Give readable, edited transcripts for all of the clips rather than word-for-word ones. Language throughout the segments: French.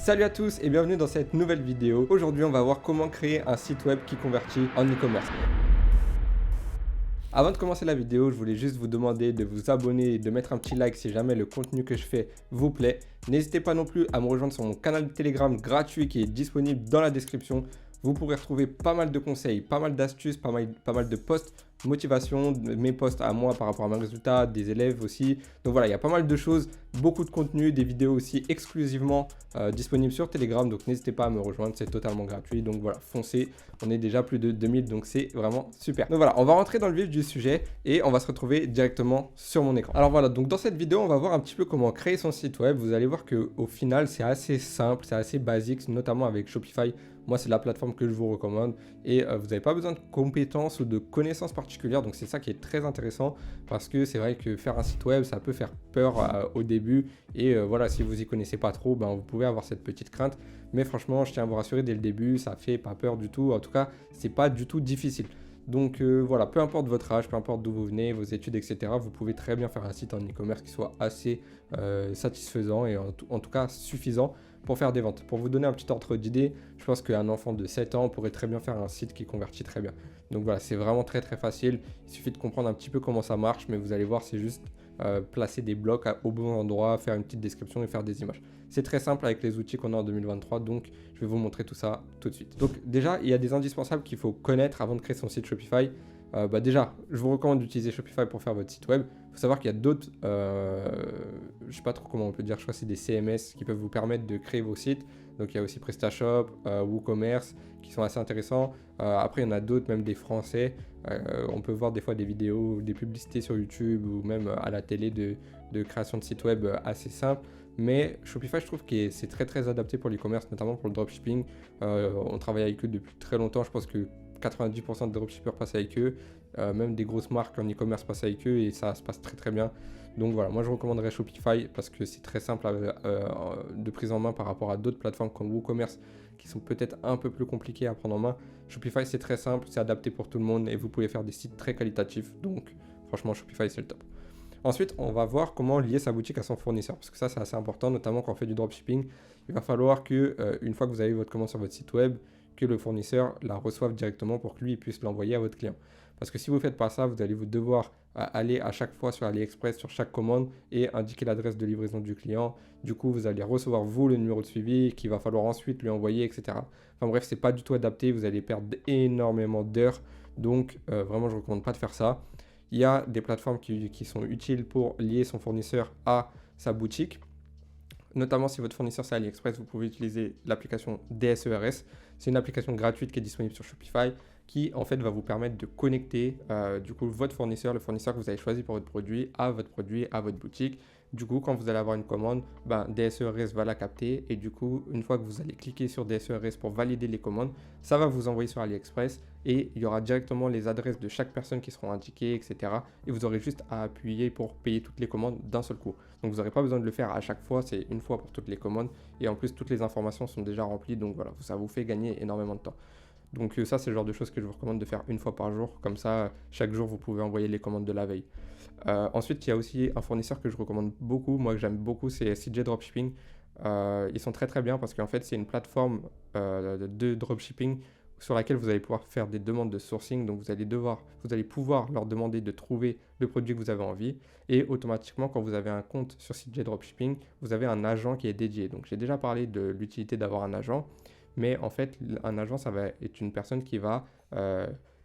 Salut à tous et bienvenue dans cette nouvelle vidéo. Aujourd'hui, on va voir comment créer un site web qui convertit en e-commerce. Avant de commencer la vidéo, je voulais juste vous demander de vous abonner et de mettre un petit like si jamais le contenu que je fais vous plaît. N'hésitez pas non plus à me rejoindre sur mon canal Telegram gratuit qui est disponible dans la description. Vous pourrez retrouver pas mal de conseils, pas mal d'astuces, pas mal de posts, motivation, mes posts à moi par rapport à mes résultats, des élèves aussi. Donc voilà, il y a pas mal de choses, beaucoup de contenu, des vidéos aussi exclusivement disponibles sur Telegram. Donc n'hésitez pas à me rejoindre, c'est totalement gratuit. Donc voilà, foncez, on est déjà plus de 2000, donc c'est vraiment super. Donc voilà, on va rentrer dans le vif du sujet et on va se retrouver directement sur mon écran. Alors voilà, donc dans cette vidéo, on va voir un petit peu comment créer son site web. Vous allez voir qu'au final, c'est assez simple, c'est assez basique, notamment avec Shopify. Moi, c'est la plateforme que je vous recommande et vous n'avez pas besoin de compétences ou de connaissances particulières. Donc, c'est ça qui est très intéressant parce que c'est vrai que faire un site web, ça peut faire peur au début. Et voilà, si vous n'y connaissez pas trop, ben, vous pouvez avoir cette petite crainte. Mais franchement, je tiens à vous rassurer dès le début, ça fait pas peur du tout. En tout cas, c'est pas du tout difficile. Donc voilà, peu importe votre âge, peu importe d'où vous venez, vos études, etc., vous pouvez très bien faire un site en e-commerce qui soit assez satisfaisant et en tout cas suffisant pour faire des ventes. Pour vous donner un petit ordre d'idée, je pense qu'un enfant de 7 ans pourrait très bien faire un site qui convertit très bien. Donc voilà, c'est vraiment très facile. Il suffit de comprendre un petit peu comment ça marche, mais vous allez voir, c'est juste placer des blocs au bon endroit, faire une petite description et faire des images. C'est très simple avec les outils qu'on a en 2023, donc je vais vous montrer tout ça tout de suite. Donc déjà, il y a des indispensables qu'il faut connaître avant de créer son site Shopify. Déjà, je vous recommande d'utiliser Shopify pour faire votre site web. Il faut savoir qu'il y a d'autres, je ne sais pas trop comment on peut dire, je crois que c'est des CMS qui peuvent vous permettre de créer vos sites. Donc il y a aussi PrestaShop, WooCommerce qui sont assez intéressants. Après, il y en a d'autres, même des français. On peut voir des fois des vidéos, des publicités sur YouTube ou même à la télé de création de sites web assez simples. Mais Shopify, je trouve que c'est très adapté pour l'e-commerce, notamment pour le dropshipping. On travaille avec eux depuis très longtemps. Je pense que 90% de dropshippers passent avec eux. Même des grosses marques en e-commerce passent avec eux et ça se passe très bien. Donc voilà, moi je recommanderais Shopify parce que c'est très simple de prise en main par rapport à d'autres plateformes comme WooCommerce qui sont peut-être un peu plus compliquées à prendre en main. Shopify c'est très simple, c'est adapté pour tout le monde et vous pouvez faire des sites très qualitatifs. Donc franchement Shopify c'est le top. Ensuite, on va voir comment lier sa boutique à son fournisseur parce que ça c'est assez important, notamment quand on fait du dropshipping. Il va falloir que une fois que vous avez votre commande sur votre site web, que le fournisseur la reçoive directement pour que lui puisse l'envoyer à votre client. Parce que si vous ne faites pas ça, vous allez devoir aller à chaque fois sur AliExpress, sur chaque commande et indiquer l'adresse de livraison du client. Du coup, vous allez recevoir vous le numéro de suivi qu'il va falloir ensuite lui envoyer, etc. Enfin bref, c'est pas du tout adapté, vous allez perdre énormément d'heures. Donc vraiment, je ne recommande pas de faire ça. Il y a des plateformes qui sont utiles pour lier son fournisseur à sa boutique. Notamment si votre fournisseur c'est AliExpress, vous pouvez utiliser l'application DSERS. C'est une application gratuite qui est disponible sur Shopify qui en fait va vous permettre de connecter du coup votre fournisseur, le fournisseur que vous avez choisi pour votre produit, à votre boutique. Du coup, quand vous allez avoir une commande, DSERS va la capter et du coup, une fois que vous allez cliquer sur DSERS pour valider les commandes, ça va vous envoyer sur AliExpress et il y aura directement les adresses de chaque personne qui seront indiquées, etc. Et vous aurez juste à appuyer pour payer toutes les commandes d'un seul coup. Donc, vous n'aurez pas besoin de le faire à chaque fois, c'est une fois pour toutes les commandes et en plus, toutes les informations sont déjà remplies. Donc voilà, ça vous fait gagner énormément de temps. Donc ça, c'est le genre de choses que je vous recommande de faire une fois par jour. Comme ça, chaque jour, vous pouvez envoyer les commandes de la veille. Ensuite, il y a aussi un fournisseur que je recommande beaucoup, moi que j'aime beaucoup, c'est CJ Dropshipping. Ils sont très bien parce qu'en fait, c'est une plateforme de dropshipping sur laquelle vous allez pouvoir faire des demandes de sourcing. Donc, vous allez pouvoir leur demander de trouver le produit que vous avez envie. Et automatiquement, quand vous avez un compte sur CJ Dropshipping, vous avez un agent qui est dédié. Donc, j'ai déjà parlé de l'utilité d'avoir un agent. Mais en fait, un agent, ça va être une personne qui va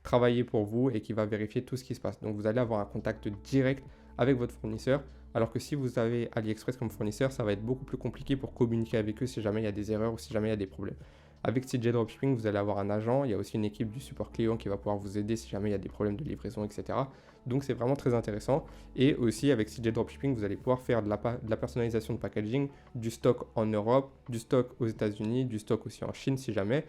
travailler pour vous et qui va vérifier tout ce qui se passe. Donc, vous allez avoir un contact direct avec votre fournisseur. Alors que si vous avez AliExpress comme fournisseur, ça va être beaucoup plus compliqué pour communiquer avec eux si jamais il y a des erreurs ou si jamais il y a des problèmes. Avec CJ Dropshipping, vous allez avoir un agent. Il y a aussi une équipe du support client qui va pouvoir vous aider si jamais il y a des problèmes de livraison, etc. Donc, c'est vraiment très intéressant. Et aussi, avec CJ Dropshipping, vous allez pouvoir faire de la personnalisation de packaging, du stock en Europe, du stock aux États-Unis, du stock aussi en Chine si jamais.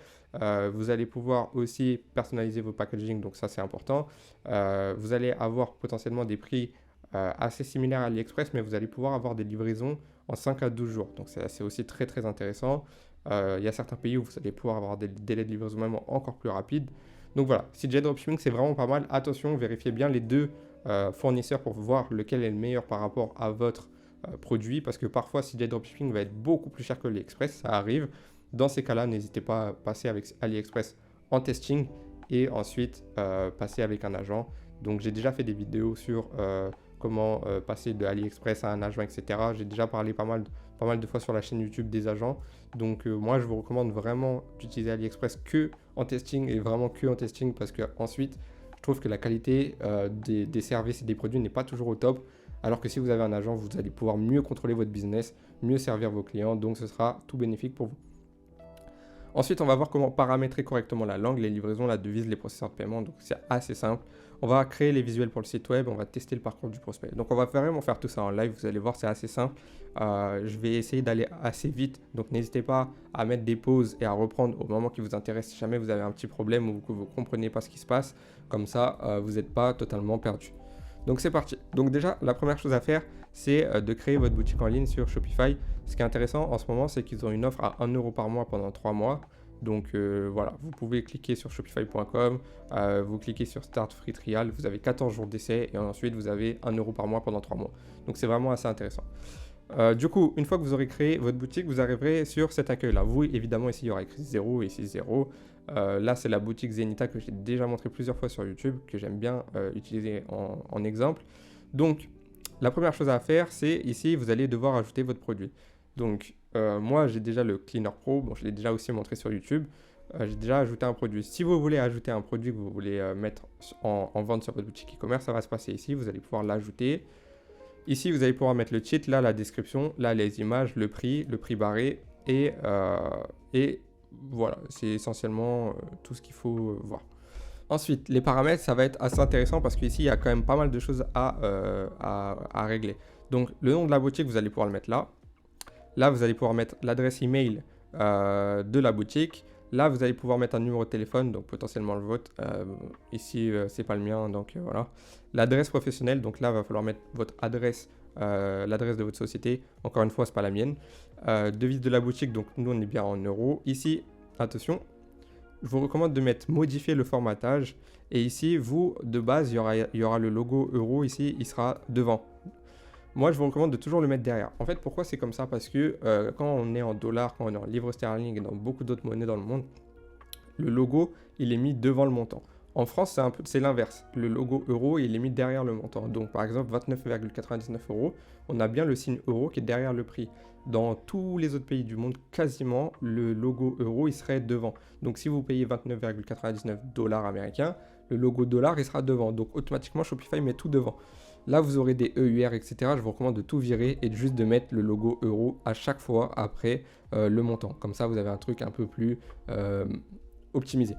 Vous allez pouvoir aussi personnaliser vos packaging, donc ça, c'est important. Vous allez avoir potentiellement des prix assez similaires à AliExpress, mais vous allez pouvoir avoir des livraisons en 5 à 12 jours. Donc, c'est aussi très intéressant. Il y a certains pays où vous allez pouvoir avoir des délais de livraison même encore plus rapides. Donc voilà, CJ Dropshipping, c'est vraiment pas mal. Attention, vérifiez bien les deux fournisseurs pour voir lequel est le meilleur par rapport à votre produit, parce que parfois si le dropshipping va être beaucoup plus cher que AliExpress, ça arrive. Dans ces cas-là, n'hésitez pas à passer avec AliExpress en testing et ensuite passer avec un agent. Donc j'ai déjà fait des vidéos sur comment passer de AliExpress à un agent, etc. J'ai déjà parlé pas mal de fois sur la chaîne YouTube des agents. Donc moi je vous recommande vraiment d'utiliser AliExpress que en testing et vraiment que en testing, parce que ensuite je trouve que la qualité des services et des produits n'est pas toujours au top. Alors que si vous avez un agent, vous allez pouvoir mieux contrôler votre business, mieux servir vos clients, donc ce sera tout bénéfique pour vous. Ensuite, on va voir comment paramétrer correctement la langue, les livraisons, la devise, les processeurs de paiement. Donc, c'est assez simple. On va créer les visuels pour le site web, on va tester le parcours du prospect. Donc, on va vraiment faire tout ça en live. Vous allez voir, c'est assez simple. Je vais essayer d'aller assez vite. Donc, n'hésitez pas à mettre des pauses et à reprendre au moment qui vous intéresse si jamais vous avez un petit problème ou que vous ne comprenez pas ce qui se passe. Comme ça, vous n'êtes pas totalement perdu. Donc c'est parti. Donc déjà, la première chose à faire, c'est de créer votre boutique en ligne sur Shopify. Ce qui est intéressant en ce moment, c'est qu'ils ont une offre à 1 euro par mois pendant 3 mois. Donc voilà, vous pouvez cliquer sur shopify.com, vous cliquez sur Start Free Trial, vous avez 14 jours d'essai et ensuite vous avez 1 euro par mois pendant 3 mois. Donc c'est vraiment assez intéressant. Du coup, une fois que vous aurez créé votre boutique, vous arriverez sur cet accueil-là. Vous, évidemment, ici, il y aura écrit 0 et ici 0. Là, c'est la boutique Zenita que j'ai déjà montré plusieurs fois sur YouTube, que j'aime bien utiliser en exemple. Donc, la première chose à faire, c'est ici, vous allez devoir ajouter votre produit. Donc, moi, j'ai déjà le Cleaner Pro. Bon, je l'ai déjà aussi montré sur YouTube. J'ai déjà ajouté un produit. Si vous voulez ajouter un produit que vous voulez mettre en vente sur votre boutique e-commerce, ça va se passer ici. Vous allez pouvoir l'ajouter. Ici, vous allez pouvoir mettre le titre, là, la description, là, les images, le prix barré et voilà, c'est essentiellement tout ce qu'il faut voir. Ensuite, les paramètres, ça va être assez intéressant parce qu'ici, il y a quand même pas mal de choses à régler. Donc, le nom de la boutique, vous allez pouvoir le mettre là. Là, vous allez pouvoir mettre l'adresse email de la boutique. Là, vous allez pouvoir mettre un numéro de téléphone, donc potentiellement le vôtre. Ici, c'est pas le mien, donc voilà. L'adresse professionnelle, donc là, il va falloir mettre votre adresse, l'adresse de votre société. Encore une fois, c'est pas la mienne. Devise de la boutique, donc nous, on est bien en euros. Ici, attention, je vous recommande de mettre modifier le formatage. Et ici, vous, de base, il y aura le logo euro ici, il sera devant. Moi, je vous recommande de toujours le mettre derrière. En fait, pourquoi c'est comme ça? Parce que quand on est en dollars, quand on est en livres sterling et dans beaucoup d'autres monnaies dans le monde, le logo, il est mis devant le montant. En France, c'est l'inverse. Le logo euro, il est mis derrière le montant. Donc, par exemple, 29,99 euros, on a bien le signe euro qui est derrière le prix. Dans tous les autres pays du monde, quasiment, le logo euro, il serait devant. Donc, si vous payez 29,99 dollars américains, le logo dollar, il sera devant. Donc, automatiquement, Shopify met tout devant. Là, vous aurez des EUR, etc. Je vous recommande de tout virer et juste de mettre le logo euro à chaque fois après le montant. Comme ça, vous avez un truc un peu plus optimisé.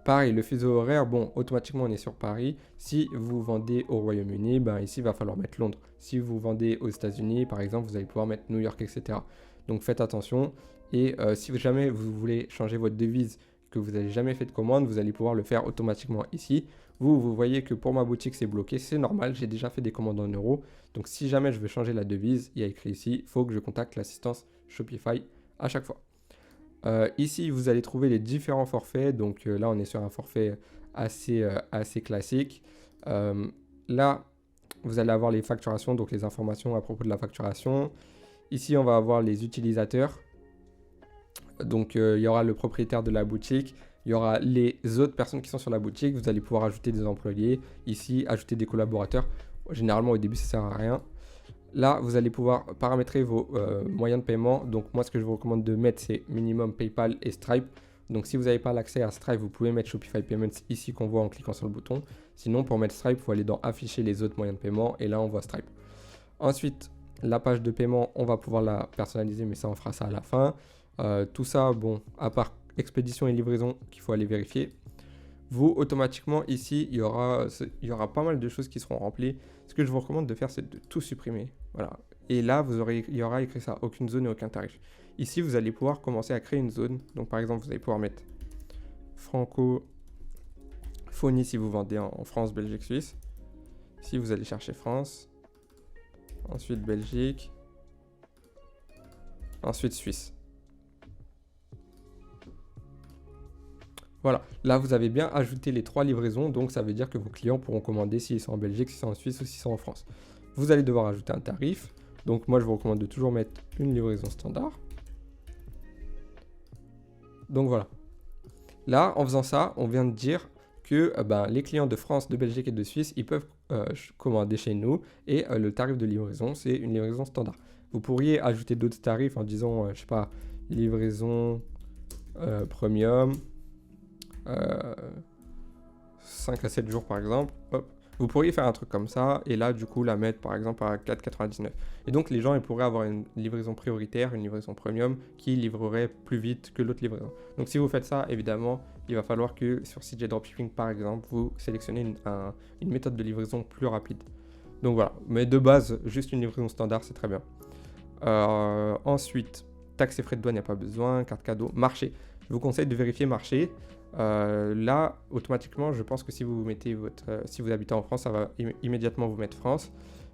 Pareil, le fuseau horaire, bon, automatiquement, on est sur Paris. Si vous vendez au Royaume-Uni, ben, ici, il va falloir mettre Londres. Si vous vendez aux États-Unis, par exemple, vous allez pouvoir mettre New York, etc. Donc, faites attention. Et si jamais vous voulez changer votre devise, que vous n'avez jamais fait de commande, vous allez pouvoir le faire automatiquement ici. Vous voyez que pour ma boutique, c'est bloqué. C'est normal, j'ai déjà fait des commandes en euros. Donc, si jamais je veux changer la devise, il y a écrit ici, il faut que je contacte l'assistance Shopify à chaque fois. Ici, vous allez trouver les différents forfaits. Donc, là, on est sur un forfait assez classique. Là, vous allez avoir les facturations, donc les informations à propos de la facturation. Ici, on va avoir les utilisateurs. Donc, il y aura le propriétaire de la boutique. Il y aura les autres personnes qui sont sur la boutique. Vous allez pouvoir ajouter des employés. Ici, ajouter des collaborateurs. Généralement, au début, ça ne sert à rien. Là, vous allez pouvoir paramétrer vos moyens de paiement. Donc, moi, ce que je vous recommande de mettre, c'est minimum PayPal et Stripe. Donc, si vous n'avez pas l'accès à Stripe, vous pouvez mettre Shopify Payments ici qu'on voit en cliquant sur le bouton. Sinon, pour mettre Stripe, il faut aller dans Afficher les autres moyens de paiement. Et là, on voit Stripe. Ensuite, la page de paiement, on va pouvoir la personnaliser, mais ça, on fera ça à la fin. Tout ça, bon, à part expédition et livraison qu'il faut aller vérifier. Vous, automatiquement, ici, il y aura pas mal de choses qui seront remplies. Ce que je vous recommande de faire, c'est de tout supprimer. Voilà. Et là, il y aura écrit ça, aucune zone et aucun tarif. Ici, vous allez pouvoir commencer à créer une zone. Donc, par exemple, vous allez pouvoir mettre francophonie si vous vendez en France, Belgique, Suisse. Ici, vous allez chercher France. Ensuite, Belgique. Ensuite, Suisse. Voilà, là vous avez bien ajouté les 3 livraisons, donc ça veut dire que vos clients pourront commander s'ils sont en Belgique, s'ils sont en Suisse ou s'ils sont en France. Vous allez devoir ajouter un tarif. Donc moi je vous recommande de toujours mettre une livraison standard. Donc voilà. Là, en faisant ça, on vient de dire que les clients de France, de Belgique et de Suisse, ils peuvent commander chez nous et le tarif de livraison, c'est une livraison standard. Vous pourriez ajouter d'autres tarifs en disant, je sais pas, livraison premium, 5 à 7 jours par exemple. Hop. Vous pourriez faire un truc comme ça et là, du coup, la mettre par exemple à 4,99. Et donc, les gens, ils pourraient avoir une livraison prioritaire, une livraison premium qui livrerait plus vite que l'autre livraison. Donc, si vous faites ça, évidemment, il va falloir que sur CJ Dropshipping, par exemple, vous sélectionnez une méthode de livraison plus rapide. Donc voilà, mais de base, juste une livraison standard, c'est très bien. Ensuite, taxes et frais de douane, il n'y a pas besoin. Carte cadeau, marché. Je vous conseille de vérifier marché. Là, automatiquement, je pense que si vous mettez si vous habitez en France, ça va immédiatement vous mettre France.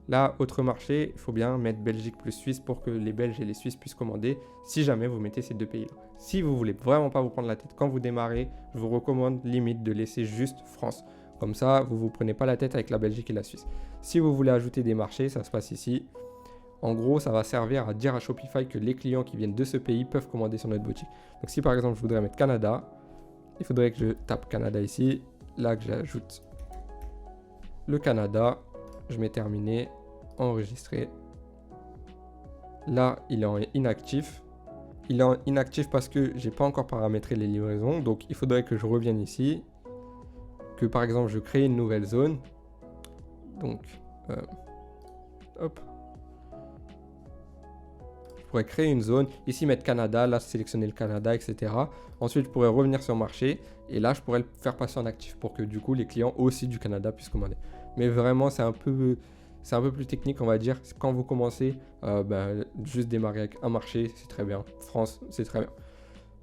Là, autre marché, il faut bien mettre Belgique plus Suisse pour que les Belges et les Suisses puissent commander si jamais vous mettez ces deux pays-là. Si vous voulez vraiment pas vous prendre la tête quand vous démarrez, je vous recommande limite de laisser juste France. Comme ça, vous ne vous prenez pas la tête avec la Belgique et la Suisse. Si vous voulez ajouter des marchés, ça se passe ici. En gros, ça va servir à dire à Shopify que les clients qui viennent de ce pays peuvent commander sur notre boutique. Donc si par exemple, je voudrais mettre Canada, il faudrait que je tape Canada ici. Là, que j'ajoute le Canada. Je mets terminé, enregistré. Là, il est en inactif. Il est en inactif parce que j'ai pas encore paramétré les livraisons. Donc, il faudrait que je revienne ici. Que par exemple, je crée une nouvelle zone. Donc, hop. Je pourrais créer une zone. Ici, mettre Canada. Là, sélectionner le Canada, etc. Ensuite, je pourrais revenir sur marché. Et là, je pourrais le faire passer en actif pour que du coup, les clients aussi du Canada puissent commander. Mais vraiment, c'est un peu plus technique, on va dire. Quand vous commencez, juste démarrer avec un marché, c'est très bien. France, c'est très bien.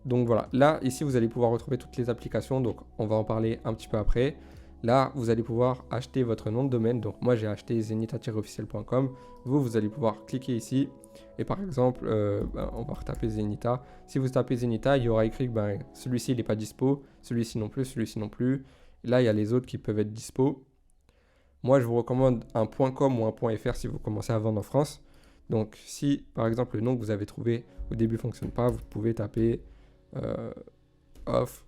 Donc voilà, là, ici, vous allez pouvoir retrouver toutes les applications. Donc, on va en parler un petit peu après. Là, vous allez pouvoir acheter votre nom de domaine. Donc, moi, j'ai acheté zenita-officiel.com. Vous allez pouvoir cliquer ici. Et par exemple, on va retaper Zenita. Si vous tapez Zenita, il y aura écrit que celui-ci, il n'est pas dispo. Celui-ci non plus, celui-ci non plus. Et là, il y a les autres qui peuvent être dispo. Moi, je vous recommande un .com ou un .fr si vous commencez à vendre en France. Donc, si par exemple le nom que vous avez trouvé au début ne fonctionne pas, vous pouvez taper off.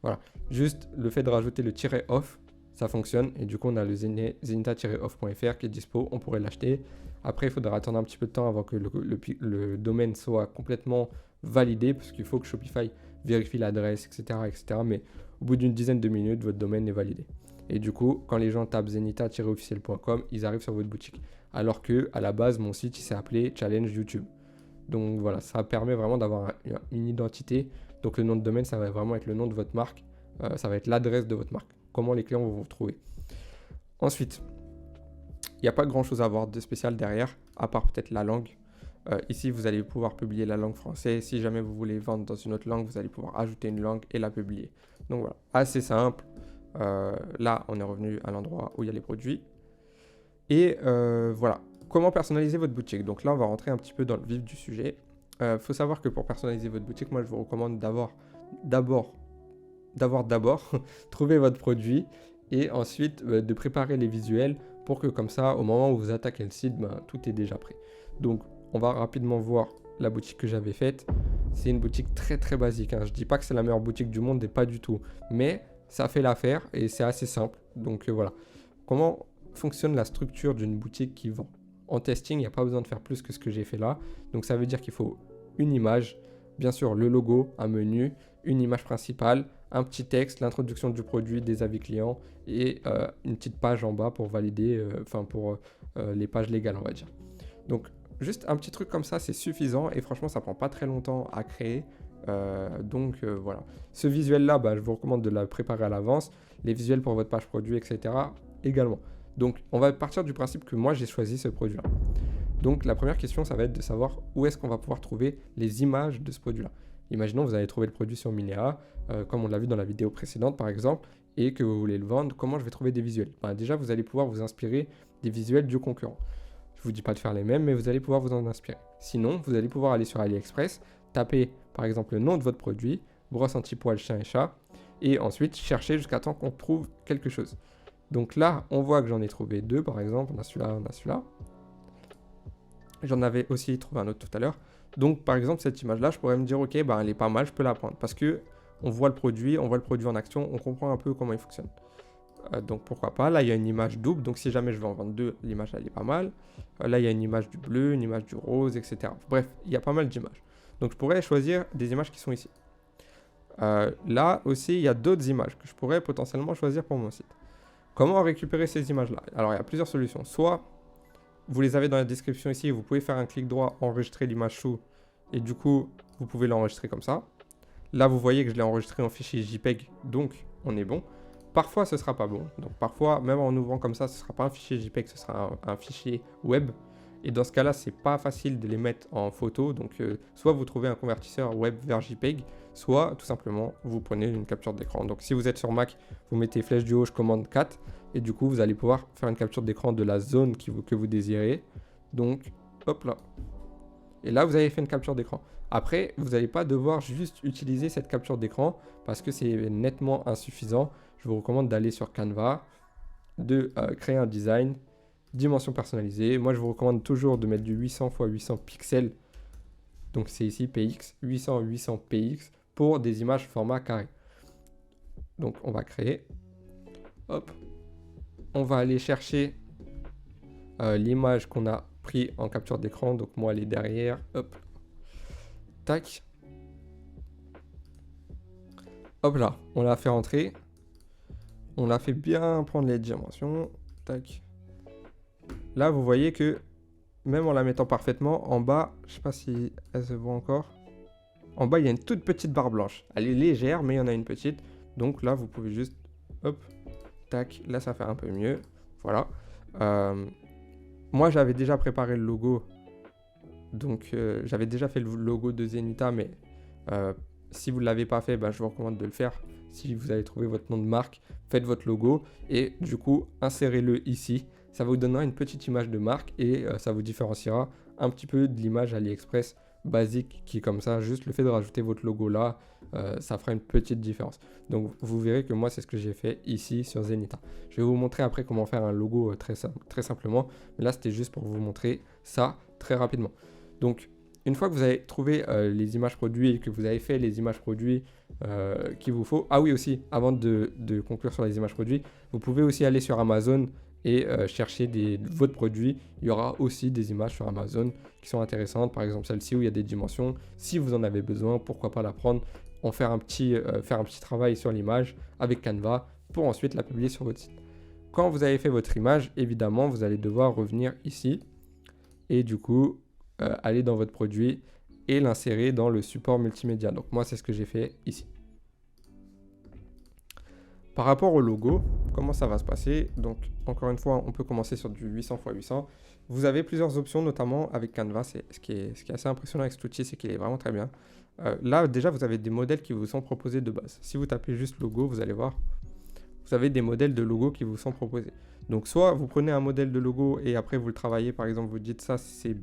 Voilà. Juste le fait de rajouter le "off", ça fonctionne. Et du coup, on a le zenita-off.fr qui est dispo. On pourrait l'acheter. Après, il faudra attendre un petit peu de temps avant que le domaine soit complètement validé parce qu'il faut que Shopify vérifie l'adresse, etc., etc. Mais au bout d'une dizaine de minutes, votre domaine est validé. Et du coup, quand les gens tapent zenita-officiel.com, ils arrivent sur votre boutique. Alors que à la base, mon site, il s'est appelé Challenge YouTube. Donc voilà, ça permet vraiment d'avoir une identité. Donc le nom de domaine, ça va vraiment être le nom de votre marque. Ça va être l'adresse de votre marque. Comment les clients vont vous retrouver. Ensuite, il n'y a pas grand-chose à voir de spécial derrière, à part peut-être la langue. Ici, vous allez pouvoir publier la langue française. Si jamais vous voulez vendre dans une autre langue, vous allez pouvoir ajouter une langue et la publier. Donc voilà, assez simple. Là, on est revenu à l'endroit où il y a les produits. Et voilà, comment personnaliser votre boutique. Donc là, on va rentrer un petit peu dans le vif du sujet. Faut savoir que pour personnaliser votre boutique, moi, je vous recommande d'abord trouver votre produit et ensuite de préparer les visuels pour que comme ça, au moment où vous attaquez le site, tout est déjà prêt. Donc, on va rapidement voir la boutique que j'avais faite. C'est une boutique très très basique. Je dis pas que c'est la meilleure boutique du monde et pas du tout. Mais ça fait l'affaire et c'est assez simple. Donc voilà. Comment fonctionne la structure d'une boutique qui vend? En testing, il n'y a pas besoin de faire plus que ce que j'ai fait là. Donc ça veut dire qu'il faut une image, bien sûr le logo, un menu, une image principale, un petit texte, l'introduction du produit, des avis clients et une petite page en bas pour valider, pour les pages légales, on va dire. Donc juste un petit truc comme ça, c'est suffisant et franchement, ça prend pas très longtemps à créer. Voilà. Ce visuel-là, je vous recommande de la préparer à l'avance. Les visuels pour votre page produit, etc. également. Donc, on va partir du principe que moi, j'ai choisi ce produit-là. Donc, la première question, ça va être de savoir où est-ce qu'on va pouvoir trouver les images de ce produit-là. Imaginons, vous avez trouvé le produit sur Minea, comme on l'a vu dans la vidéo précédente, par exemple, et que vous voulez le vendre. Comment je vais trouver des visuels? Déjà, vous allez pouvoir vous inspirer des visuels du concurrent. Je ne vous dis pas de faire les mêmes, mais vous allez pouvoir vous en inspirer. Sinon, vous allez pouvoir aller sur AliExpress, taper par exemple le nom de votre produit, brosse anti-poil chien et chat, et ensuite chercher jusqu'à temps qu'on trouve quelque chose. Donc là, on voit que j'en ai trouvé deux par exemple, on a celui-là, on a celui-là. J'en avais aussi trouvé un autre tout à l'heure. Donc par exemple cette image-là, je pourrais me dire ok, bah, elle est pas mal, je peux la prendre parce que on voit le produit en action, on comprend un peu comment il fonctionne. Donc pourquoi pas. Là il y a une image double, donc si jamais je veux en vendre deux, l'image elle est pas mal. Là il y a une image du bleu, une image du rose, etc. Bref, il y a pas mal d'images. Donc je pourrais choisir des images qui sont ici. Là aussi il y a d'autres images que je pourrais potentiellement choisir pour mon site. Comment récupérer ces images-là? Alors il y a plusieurs solutions. Soit vous les avez dans la description ici, vous pouvez faire un clic droit, enregistrer l'image sous, et du coup, vous pouvez l'enregistrer comme ça. Là, vous voyez que je l'ai enregistré en fichier JPEG, donc on est bon. Parfois, ce sera pas bon. Donc parfois, même en ouvrant comme ça, ce sera pas un fichier JPEG, ce sera un fichier web. Et dans ce cas-là, c'est pas facile de les mettre en photo. Donc soit vous trouvez un convertisseur web vers JPEG, soit tout simplement vous prenez une capture d'écran. Donc si vous êtes sur Mac, vous mettez flèche du haut, je commande 4. Et du coup, vous allez pouvoir faire une capture d'écran de la zone que vous désirez. Donc, hop là. Et là, vous avez fait une capture d'écran. Après, vous n'allez pas devoir juste utiliser cette capture d'écran parce que c'est nettement insuffisant. Je vous recommande d'aller sur Canva, de créer un design, dimension personnalisée. Moi, je vous recommande toujours de mettre du 800 x 800 pixels. Donc, c'est ici PX, 800 x 800 PX pour des images format carré. Donc, on va créer. Hop. On va aller chercher l'image qu'on a pris en capture d'écran. Donc moi, elle est derrière. Hop. Tac. Hop là. On l'a fait rentrer. On l'a fait bien prendre les dimensions. Tac. Là, vous voyez que même en la mettant parfaitement, en bas, je sais pas si elle se voit encore. En bas, il y a une toute petite barre blanche. Elle est légère, mais il y en a une petite. Donc là, vous pouvez juste... Hop. Tac, là ça fait un peu mieux. Voilà. Moi j'avais déjà préparé le logo. Donc j'avais déjà fait le logo de Zenita, mais si vous ne l'avez pas fait, ben, je vous recommande de le faire. Si vous allez trouver votre nom de marque, faites votre logo et du coup insérez-le ici. Ça vous donnera une petite image de marque et ça vous différenciera un petit peu de l'image AliExpress basique qui est comme ça. Juste le fait de rajouter votre logo là, ça fera une petite différence. Donc vous verrez que moi c'est ce que j'ai fait ici sur Zenita. Je vais vous montrer après comment faire un logo très simplement, mais là c'était juste pour vous montrer ça très rapidement. Donc une fois que vous avez trouvé les images produits et que vous avez fait les images produits qu'il vous faut, ah oui aussi, avant de conclure sur les images produits, vous pouvez aussi aller sur Amazon et chercher votre produit. Il y aura aussi des images sur Amazon qui sont intéressantes, par exemple celle-ci où il y a des dimensions. Si vous en avez besoin, pourquoi pas la prendre, faire un petit travail sur l'image avec Canva pour ensuite la publier sur votre site. Quand vous avez fait votre image, évidemment, vous allez devoir revenir ici et du coup aller dans votre produit et l'insérer dans le support multimédia. Donc moi, c'est ce que j'ai fait ici. Par rapport au logo, comment ça va se passer? Donc, encore une fois, on peut commencer sur du 800 x 800. Vous avez plusieurs options, notamment avec Canva. Ce qui est assez impressionnant avec cet outil, c'est qu'il est vraiment très bien. Là, déjà, vous avez des modèles qui vous sont proposés de base. Si vous tapez juste logo, vous allez voir, vous avez des modèles de logo qui vous sont proposés. Donc, soit vous prenez un modèle de logo et après, vous le travaillez. Par exemple, vous dites ça, c'est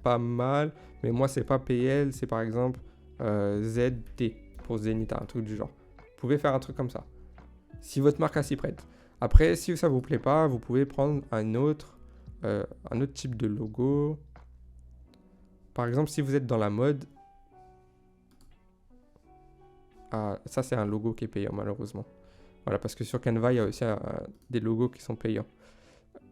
pas mal, mais moi, c'est pas PL, c'est par exemple ZT pour Zenita, un truc du genre. Vous pouvez faire un truc comme ça. Si votre marque s'y prête. Après, si ça vous plaît pas, vous pouvez prendre un autre type de logo. Par exemple, si vous êtes dans la mode, ça c'est un logo qui est payant malheureusement. Voilà, parce que sur Canva, il y a aussi des logos qui sont payants.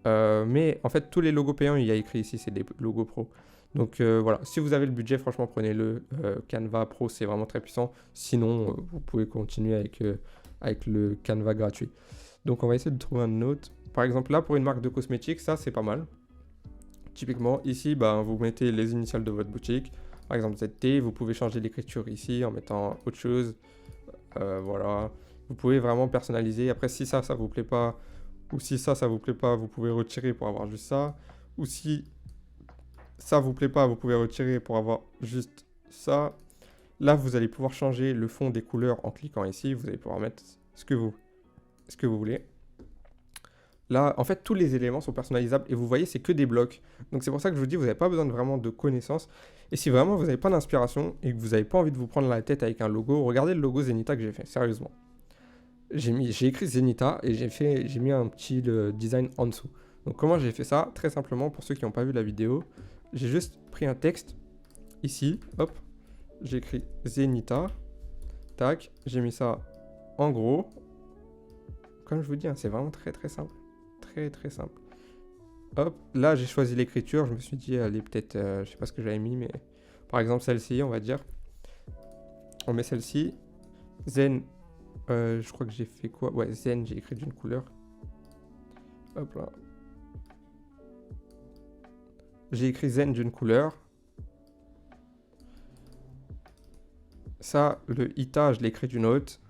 Mais en fait, tous les logos payants, il y a écrit ici, c'est des logos pro. Donc voilà, si vous avez le budget, franchement, prenez-le. Canva Pro, c'est vraiment très puissant. Sinon, vous pouvez continuer avec le Canva gratuit. Donc on va essayer de trouver un autre. Par exemple là pour une marque de cosmétiques, ça c'est pas mal. Typiquement ici, vous mettez les initiales de votre boutique. Par exemple ZT, vous pouvez changer l'écriture ici en mettant autre chose. Voilà, vous pouvez vraiment personnaliser. Après si ça vous plaît pas, ou si ça vous plaît pas, vous pouvez retirer pour avoir juste ça. Ou si ça vous plaît pas, vous pouvez retirer pour avoir juste ça. Là, vous allez pouvoir changer le fond des couleurs en cliquant ici. Vous allez pouvoir mettre ce que vous voulez. Là, en fait, tous les éléments sont personnalisables et vous voyez, c'est que des blocs. Donc, c'est pour ça que je vous dis, vous n'avez pas besoin de vraiment de connaissances. Et si vraiment vous n'avez pas d'inspiration et que vous n'avez pas envie de vous prendre la tête avec un logo, regardez le logo Zenita que j'ai fait, sérieusement. J'ai écrit Zenita et j'ai mis un petit design en dessous. Donc, comment j'ai fait ça? Très simplement, pour ceux qui n'ont pas vu la vidéo, j'ai juste pris un texte ici, hop, j'ai écrit Zenithia, tac, j'ai mis ça en gros. Comme je vous dis, hein, c'est vraiment très très simple, très très simple. Hop, là j'ai choisi l'écriture, je me suis dit, elle est peut-être, je sais pas ce que j'avais mis, mais par exemple celle-ci, on va dire. On met celle-ci, Zen, je crois que j'ai fait quoi? Ouais, Zen, j'ai écrit d'une couleur. Hop là. J'ai écrit Zen d'une couleur. Ça, le Ita, je l'ai écrit d'une autre.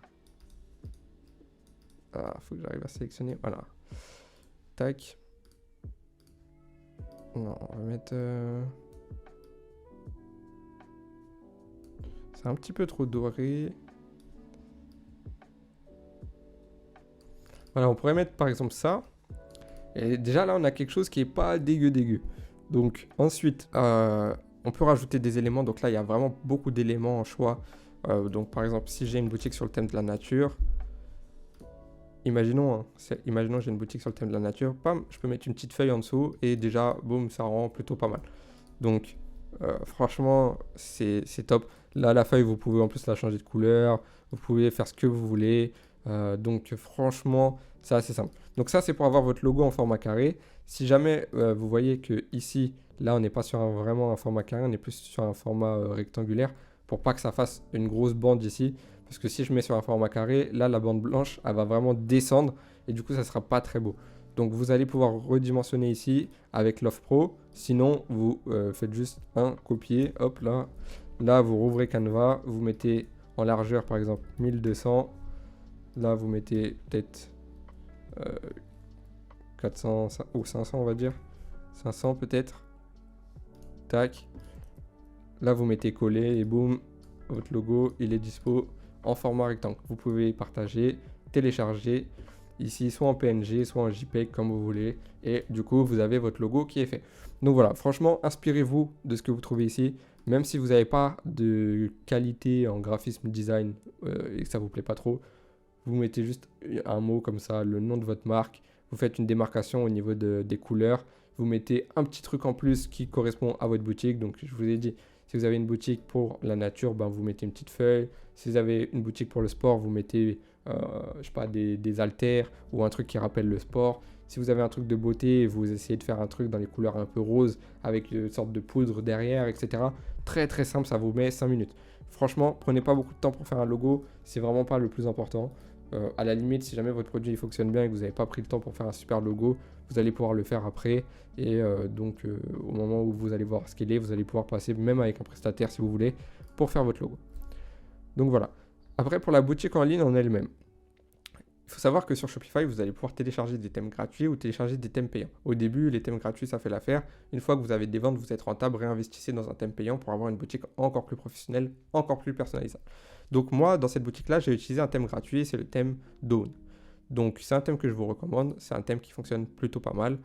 Ah, faut que j'arrive à sélectionner. Voilà. Tac. Non, on va mettre... C'est un petit peu trop doré. Voilà, on pourrait mettre par exemple ça. Et déjà là, on a quelque chose qui est pas dégueu. Donc ensuite, on peut rajouter des éléments. Donc là, il y a vraiment beaucoup d'éléments en choix. Donc par exemple, si j'ai une boutique sur le thème de la nature, imaginons j'ai une boutique sur le thème de la nature, pam, je peux mettre une petite feuille en dessous et déjà, boum, ça rend plutôt pas mal. Donc franchement, c'est top. Là, la feuille, vous pouvez en plus la changer de couleur, vous pouvez faire ce que vous voulez. Donc franchement, c'est assez simple. Donc ça, c'est pour avoir votre logo en format carré. Si jamais vous voyez que ici, là, on n'est pas sur vraiment un format carré, on est plus sur un format rectangulaire, pour pas que ça fasse une grosse bande ici. Parce que si je mets sur un format carré, là, la bande blanche, elle va vraiment descendre et du coup, ça sera pas très beau. Donc vous allez pouvoir redimensionner ici avec l'offre pro. Sinon, vous faites juste un copier. Hop là. Là, vous rouvrez Canva. Vous mettez en largeur, par exemple, 1200. Là, vous mettez peut-être 400 ou 500, on va dire. 500 peut-être. Tac. Là, vous mettez coller et boum. Votre logo, il est dispo en format rectangle. Vous pouvez partager, télécharger. Ici, soit en PNG, soit en JPEG, comme vous voulez. Et du coup, vous avez votre logo qui est fait. Donc voilà, franchement, inspirez-vous de ce que vous trouvez ici. Même si vous n'avez pas de qualité en graphisme design et que ça ne vous plaît pas trop, vous mettez juste un mot comme ça, le nom de votre marque. Vous faites une démarcation au niveau des couleurs. Vous mettez un petit truc en plus qui correspond à votre boutique. Donc, je vous ai dit, si vous avez une boutique pour la nature, ben, vous mettez une petite feuille. Si vous avez une boutique pour le sport, vous mettez... je sais pas, des haltères ou un truc qui rappelle le sport. Si vous avez un truc de beauté, vous essayez de faire un truc dans les couleurs un peu roses avec une sorte de poudre derrière, etc. Très très simple, ça vous met 5 minutes. Franchement, prenez pas beaucoup de temps pour faire un logo, c'est vraiment pas le plus important. À la limite, si jamais votre produit il fonctionne bien et que vous n'avez pas pris le temps pour faire un super logo, vous allez pouvoir le faire après. Et donc, au moment où vous allez voir ce qu'il est, vous allez pouvoir passer même avec un prestataire si vous voulez pour faire votre logo. Donc voilà. Après, pour la boutique en ligne en elle-même, il faut savoir que sur Shopify, vous allez pouvoir télécharger des thèmes gratuits ou télécharger des thèmes payants. Au début, les thèmes gratuits, ça fait l'affaire. Une fois que vous avez des ventes, vous êtes rentable, réinvestissez dans un thème payant pour avoir une boutique encore plus professionnelle, encore plus personnalisable. Donc moi, dans cette boutique-là, j'ai utilisé un thème gratuit, c'est le thème Dawn. Donc c'est un thème que je vous recommande, c'est un thème qui fonctionne plutôt pas mal.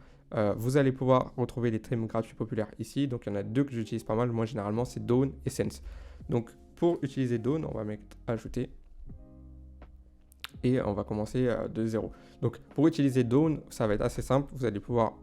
Vous allez pouvoir retrouver les thèmes gratuits populaires ici. Donc il y en a deux que j'utilise pas mal. Moi, généralement, c'est Dawn et Sense. Donc pour utiliser Dawn, on va mettre ajouter. Et on va commencer de zéro. Donc pour utiliser Dawn, ça va être assez simple. Vous allez pouvoir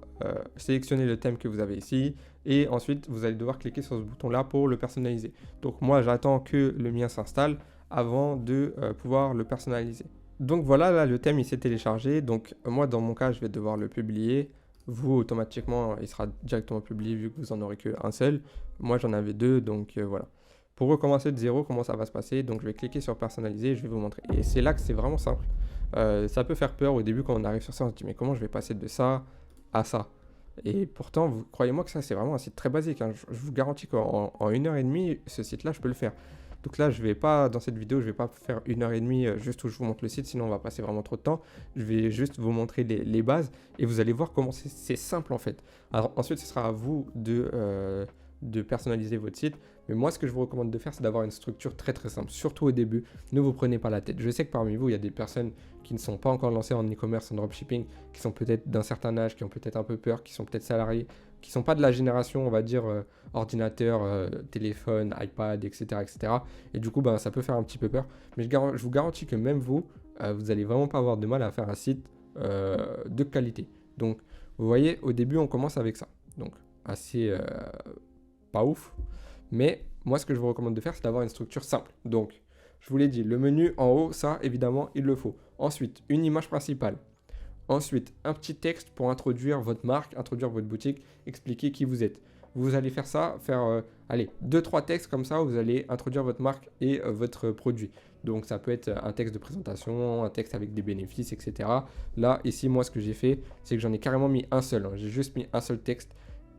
sélectionner le thème que vous avez ici. Et ensuite, vous allez devoir cliquer sur ce bouton-là pour le personnaliser. Donc moi, j'attends que le mien s'installe avant de pouvoir le personnaliser. Donc voilà, là, le thème, il s'est téléchargé. Donc moi, dans mon cas, je vais devoir le publier. Vous, automatiquement, il sera directement publié vu que vous en aurez qu'un seul. Moi, j'en avais deux, donc voilà. Pour recommencer de zéro, comment ça va se passer? Donc je vais cliquer sur personnaliser et je vais vous montrer. Et c'est là que c'est vraiment simple. Ça peut faire peur au début quand on arrive sur ça, on se dit mais comment je vais passer de ça à ça? Et pourtant, croyez-moi que ça c'est vraiment un site très basique, hein. Je vous garantis qu'en 1h30, ce site-là, je peux le faire. Donc là, je vais pas, dans cette vidéo, je vais pas faire 1h30 juste où je vous montre le site, sinon on va passer vraiment trop de temps. Je vais juste vous montrer les bases et vous allez voir comment c'est simple en fait. Alors ensuite, ce sera à vous de personnaliser votre site. Mais moi, ce que je vous recommande de faire, c'est d'avoir une structure très très simple, surtout au début. Ne vous prenez pas la tête. Je sais que parmi vous, il y a des personnes qui ne sont pas encore lancées en e-commerce, en dropshipping, qui sont peut-être d'un certain âge, qui ont peut-être un peu peur, qui sont peut-être salariés, qui ne sont pas de la génération, on va dire, ordinateur, téléphone, iPad, etc., etc. Et du coup, ben, ça peut faire un petit peu peur. Mais je vous garantis que même vous, vous n'allez vraiment pas avoir de mal à faire un site de qualité. Donc, vous voyez, au début, on commence avec ça. Donc, assez pas ouf. Mais moi, ce que je vous recommande de faire, c'est d'avoir une structure simple. Donc, je vous l'ai dit, le menu en haut, ça, évidemment, il le faut. Ensuite, une image principale. Ensuite, un petit texte pour introduire votre marque, introduire votre boutique, expliquer qui vous êtes. Vous allez faire ça, allez, 2-3 textes comme ça, où vous allez introduire votre marque et votre produit. Donc, ça peut être un texte de présentation, un texte avec des bénéfices, etc. Là, ici, moi, ce que j'ai fait, c'est que j'en ai carrément mis un seul. Hein. J'ai juste mis un seul texte.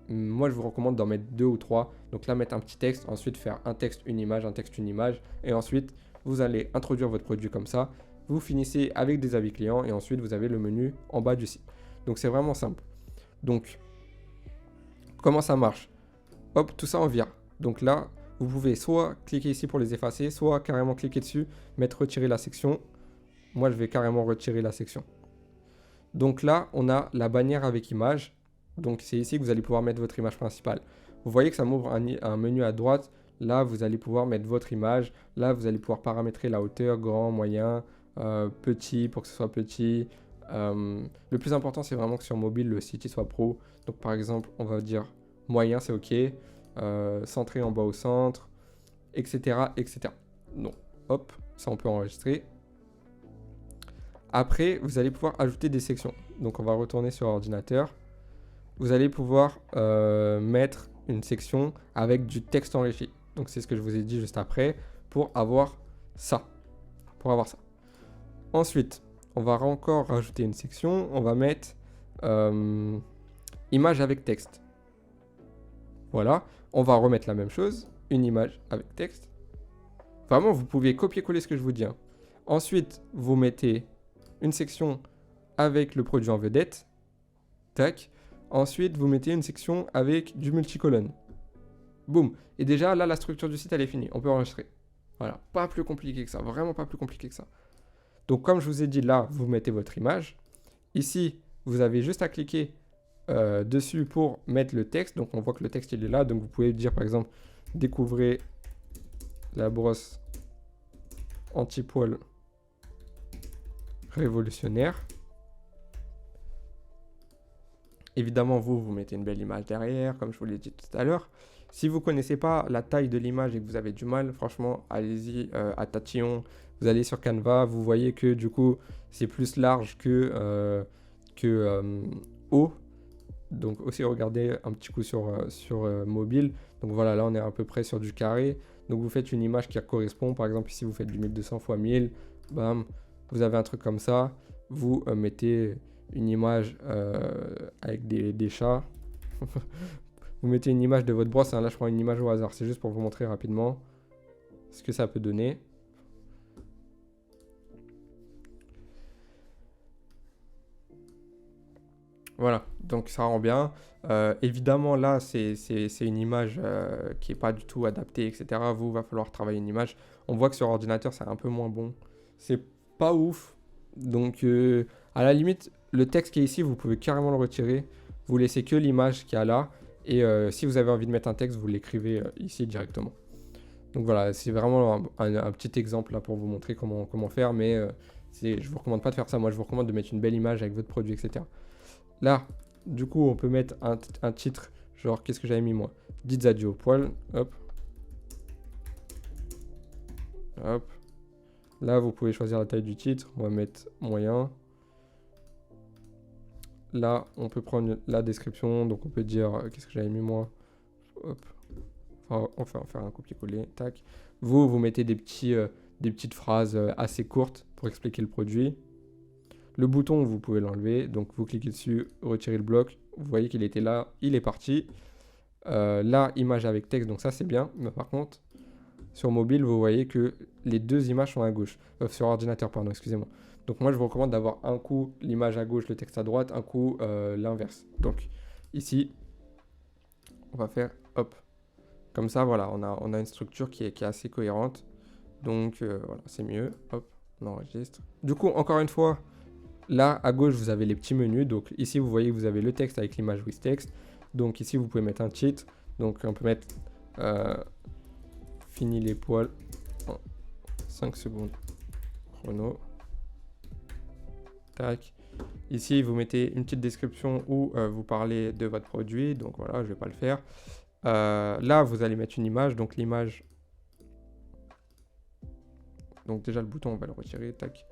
Moi, je vous recommande d'en mettre 2 ou 3. Donc là, mettre un petit texte, ensuite faire un texte, une image, un texte, une image. Et ensuite, vous allez introduire votre produit comme ça. Vous finissez avec des avis clients et ensuite, vous avez le menu en bas du site. Donc, c'est vraiment simple. Donc, comment ça marche? Hop, tout ça en vire. Donc là, vous pouvez soit cliquer ici pour les effacer, soit carrément cliquer dessus, mettre retirer la section. Moi, je vais carrément retirer la section. Donc là, on a la bannière avec image. Donc c'est ici que vous allez pouvoir mettre votre image principale. Vous voyez que ça m'ouvre un menu à droite. Là, vous allez pouvoir mettre votre image. Là, vous allez pouvoir paramétrer la hauteur, grand, moyen, petit pour que ce soit petit. Le plus important, c'est vraiment que sur mobile, le site il soit pro. Donc par exemple, on va dire moyen, c'est OK. Centré en bas au centre, etc. etc. Donc, hop, ça on peut enregistrer. Après, vous allez pouvoir ajouter des sections. Donc on va retourner sur ordinateur. Vous allez pouvoir mettre une section avec du texte enrichi. Donc c'est ce que je vous ai dit juste après pour avoir ça. Ensuite, on va encore rajouter une section. On va mettre image avec texte. Voilà. On va remettre la même chose. Une image avec texte. Vraiment, vous pouvez copier-coller ce que je vous dis. Hein. Ensuite, vous mettez une section avec le produit en vedette. Tac. Ensuite, vous mettez une section avec du multicolonne. Boum. Et déjà, là, la structure du site, elle est finie. On peut enregistrer. Voilà. Pas plus compliqué que ça. Vraiment pas plus compliqué que ça. Donc, comme je vous ai dit, là, vous mettez votre image. Ici, vous avez juste à cliquer dessus pour mettre le texte. Donc, on voit que le texte, il est là. Donc, vous pouvez dire, par exemple, découvrez la brosse anti-poil révolutionnaire. Évidemment, vous mettez une belle image derrière, comme je vous l'ai dit tout à l'heure. Si vous ne connaissez pas la taille de l'image et que vous avez du mal, franchement, allez-y à tatillon. Vous allez sur Canva, vous voyez que du coup, c'est plus large que haut. Donc aussi, regardez un petit coup sur mobile. Donc voilà, là, on est à peu près sur du carré. Donc vous faites une image qui correspond. Par exemple, ici, vous faites du 1200 x 1000. Bam, vous avez un truc comme ça. Vous mettez une image avec des chats. Vous mettez une image de votre brosse. Hein, là, je prends une image au hasard. C'est juste pour vous montrer rapidement ce que ça peut donner. Voilà, donc ça rend bien. Évidemment, là, c'est une image qui n'est pas du tout adaptée, etc. Vous, va falloir travailler une image. On voit que sur ordinateur, c'est un peu moins bon. C'est pas ouf. Donc, à la limite, le texte qui est ici, vous pouvez carrément le retirer. Vous laissez que l'image qu'il y a là. Et si vous avez envie de mettre un texte, vous l'écrivez ici directement. Donc voilà, c'est vraiment un petit exemple là pour vous montrer comment faire. Mais je ne vous recommande pas de faire ça. Moi, je vous recommande de mettre une belle image avec votre produit, etc. Là, du coup, on peut mettre un titre, genre, qu'est-ce que j'avais mis moi? Dites adieu au poil, hop. Hop. Là, vous pouvez choisir la taille du titre, on va mettre moyen. Là, on peut prendre la description, donc on peut dire, qu'est-ce que j'avais mis moi? Hop. Enfin, on va faire un copier-coller, tac. Vous mettez des petites phrases assez courtes pour expliquer le produit. Le bouton, vous pouvez l'enlever. Donc, vous cliquez dessus, retirez le bloc. Vous voyez qu'il était là, il est parti. Là, image avec texte, donc ça, c'est bien. Mais par contre, sur mobile, vous voyez que les deux images sont à gauche. Sur ordinateur, pardon, excusez-moi. Donc, moi, je vous recommande d'avoir un coup l'image à gauche, le texte à droite, un coup l'inverse. Donc, ici, on va faire hop. Comme ça, voilà, on a une structure qui est assez cohérente. Donc, voilà, c'est mieux. Hop, on enregistre. Du coup, encore une fois, là, à gauche, vous avez les petits menus. Donc ici, vous voyez que vous avez le texte avec l'image with text. Donc ici, vous pouvez mettre un titre. Donc on peut mettre fini les poils en 5 secondes chrono. Tac. Ici, vous mettez une petite description où vous parlez de votre produit. Donc voilà, je ne vais pas le faire. Là, vous allez mettre une image. Donc l'image... Donc déjà, le bouton, on va le retirer. Tac.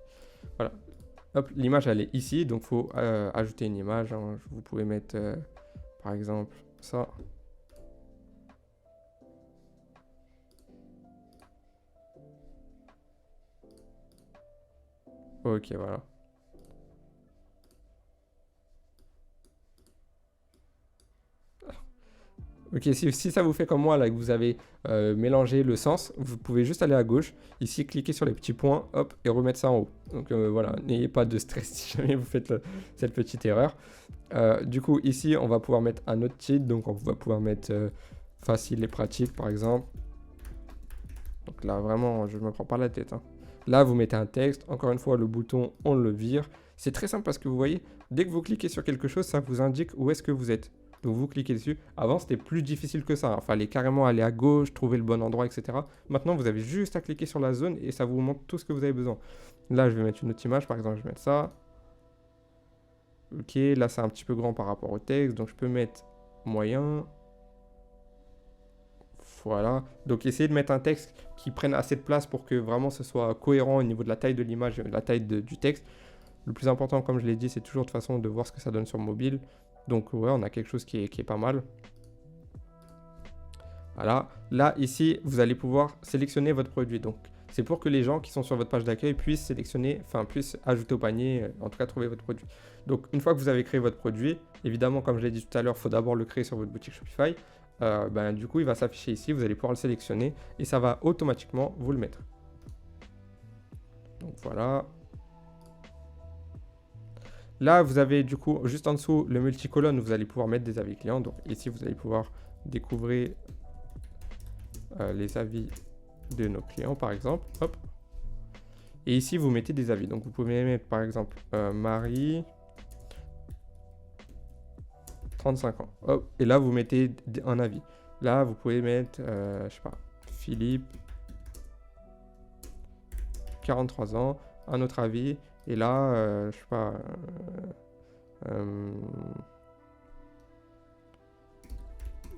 Voilà. Hop, l'image, elle est ici. Donc il faut ajouter une image. Hein. Vous pouvez mettre, par exemple, ça. Ok, voilà. Ok, si ça vous fait comme moi, là, que vous avez mélangé le sens, vous pouvez juste aller à gauche, ici, cliquer sur les petits points, hop, et remettre ça en haut. Donc voilà, n'ayez pas de stress si jamais vous faites cette petite erreur. Du coup, ici, on va pouvoir mettre un autre titre, donc on va pouvoir mettre facile et pratique, par exemple. Donc là, vraiment, je ne me prends pas la tête. Hein. Là, vous mettez un texte. Encore une fois, le bouton, on le vire. C'est très simple parce que vous voyez, dès que vous cliquez sur quelque chose, ça vous indique où est-ce que vous êtes. Donc vous cliquez dessus. Avant, c'était plus difficile que ça. Il fallait carrément aller à gauche, trouver le bon endroit, etc. Maintenant, vous avez juste à cliquer sur la zone et ça vous montre tout ce que vous avez besoin. Là, je vais mettre une autre image. Par exemple, je vais mettre ça. Ok, là, c'est un petit peu grand par rapport au texte. Donc, je peux mettre moyen. Voilà. Donc, essayez de mettre un texte qui prenne assez de place pour que vraiment ce soit cohérent au niveau de la taille de l'image et de la taille du texte. Le plus important, comme je l'ai dit, c'est toujours de façon de voir ce que ça donne sur mobile. Donc ouais, on a quelque chose qui est pas mal. Voilà. Là, ici, vous allez pouvoir sélectionner votre produit. Donc, c'est pour que les gens qui sont sur votre page d'accueil puissent sélectionner, enfin, puissent ajouter au panier, en tout cas, trouver votre produit. Donc, une fois que vous avez créé votre produit, évidemment, comme je l'ai dit tout à l'heure, il faut d'abord le créer sur votre boutique Shopify. Du coup, il va s'afficher ici. Vous allez pouvoir le sélectionner et ça va automatiquement vous le mettre. Donc, voilà. Là, vous avez du coup, juste en dessous, le multicolonne où vous allez pouvoir mettre des avis clients. Donc ici, vous allez pouvoir découvrir les avis de nos clients, par exemple. Hop. Et ici, vous mettez des avis. Donc vous pouvez mettre, par exemple, Marie, 35 ans. Hop. Et là, vous mettez un avis. Là, vous pouvez mettre, je sais pas, Philippe, 43 ans, un autre avis. Et là, je sais pas,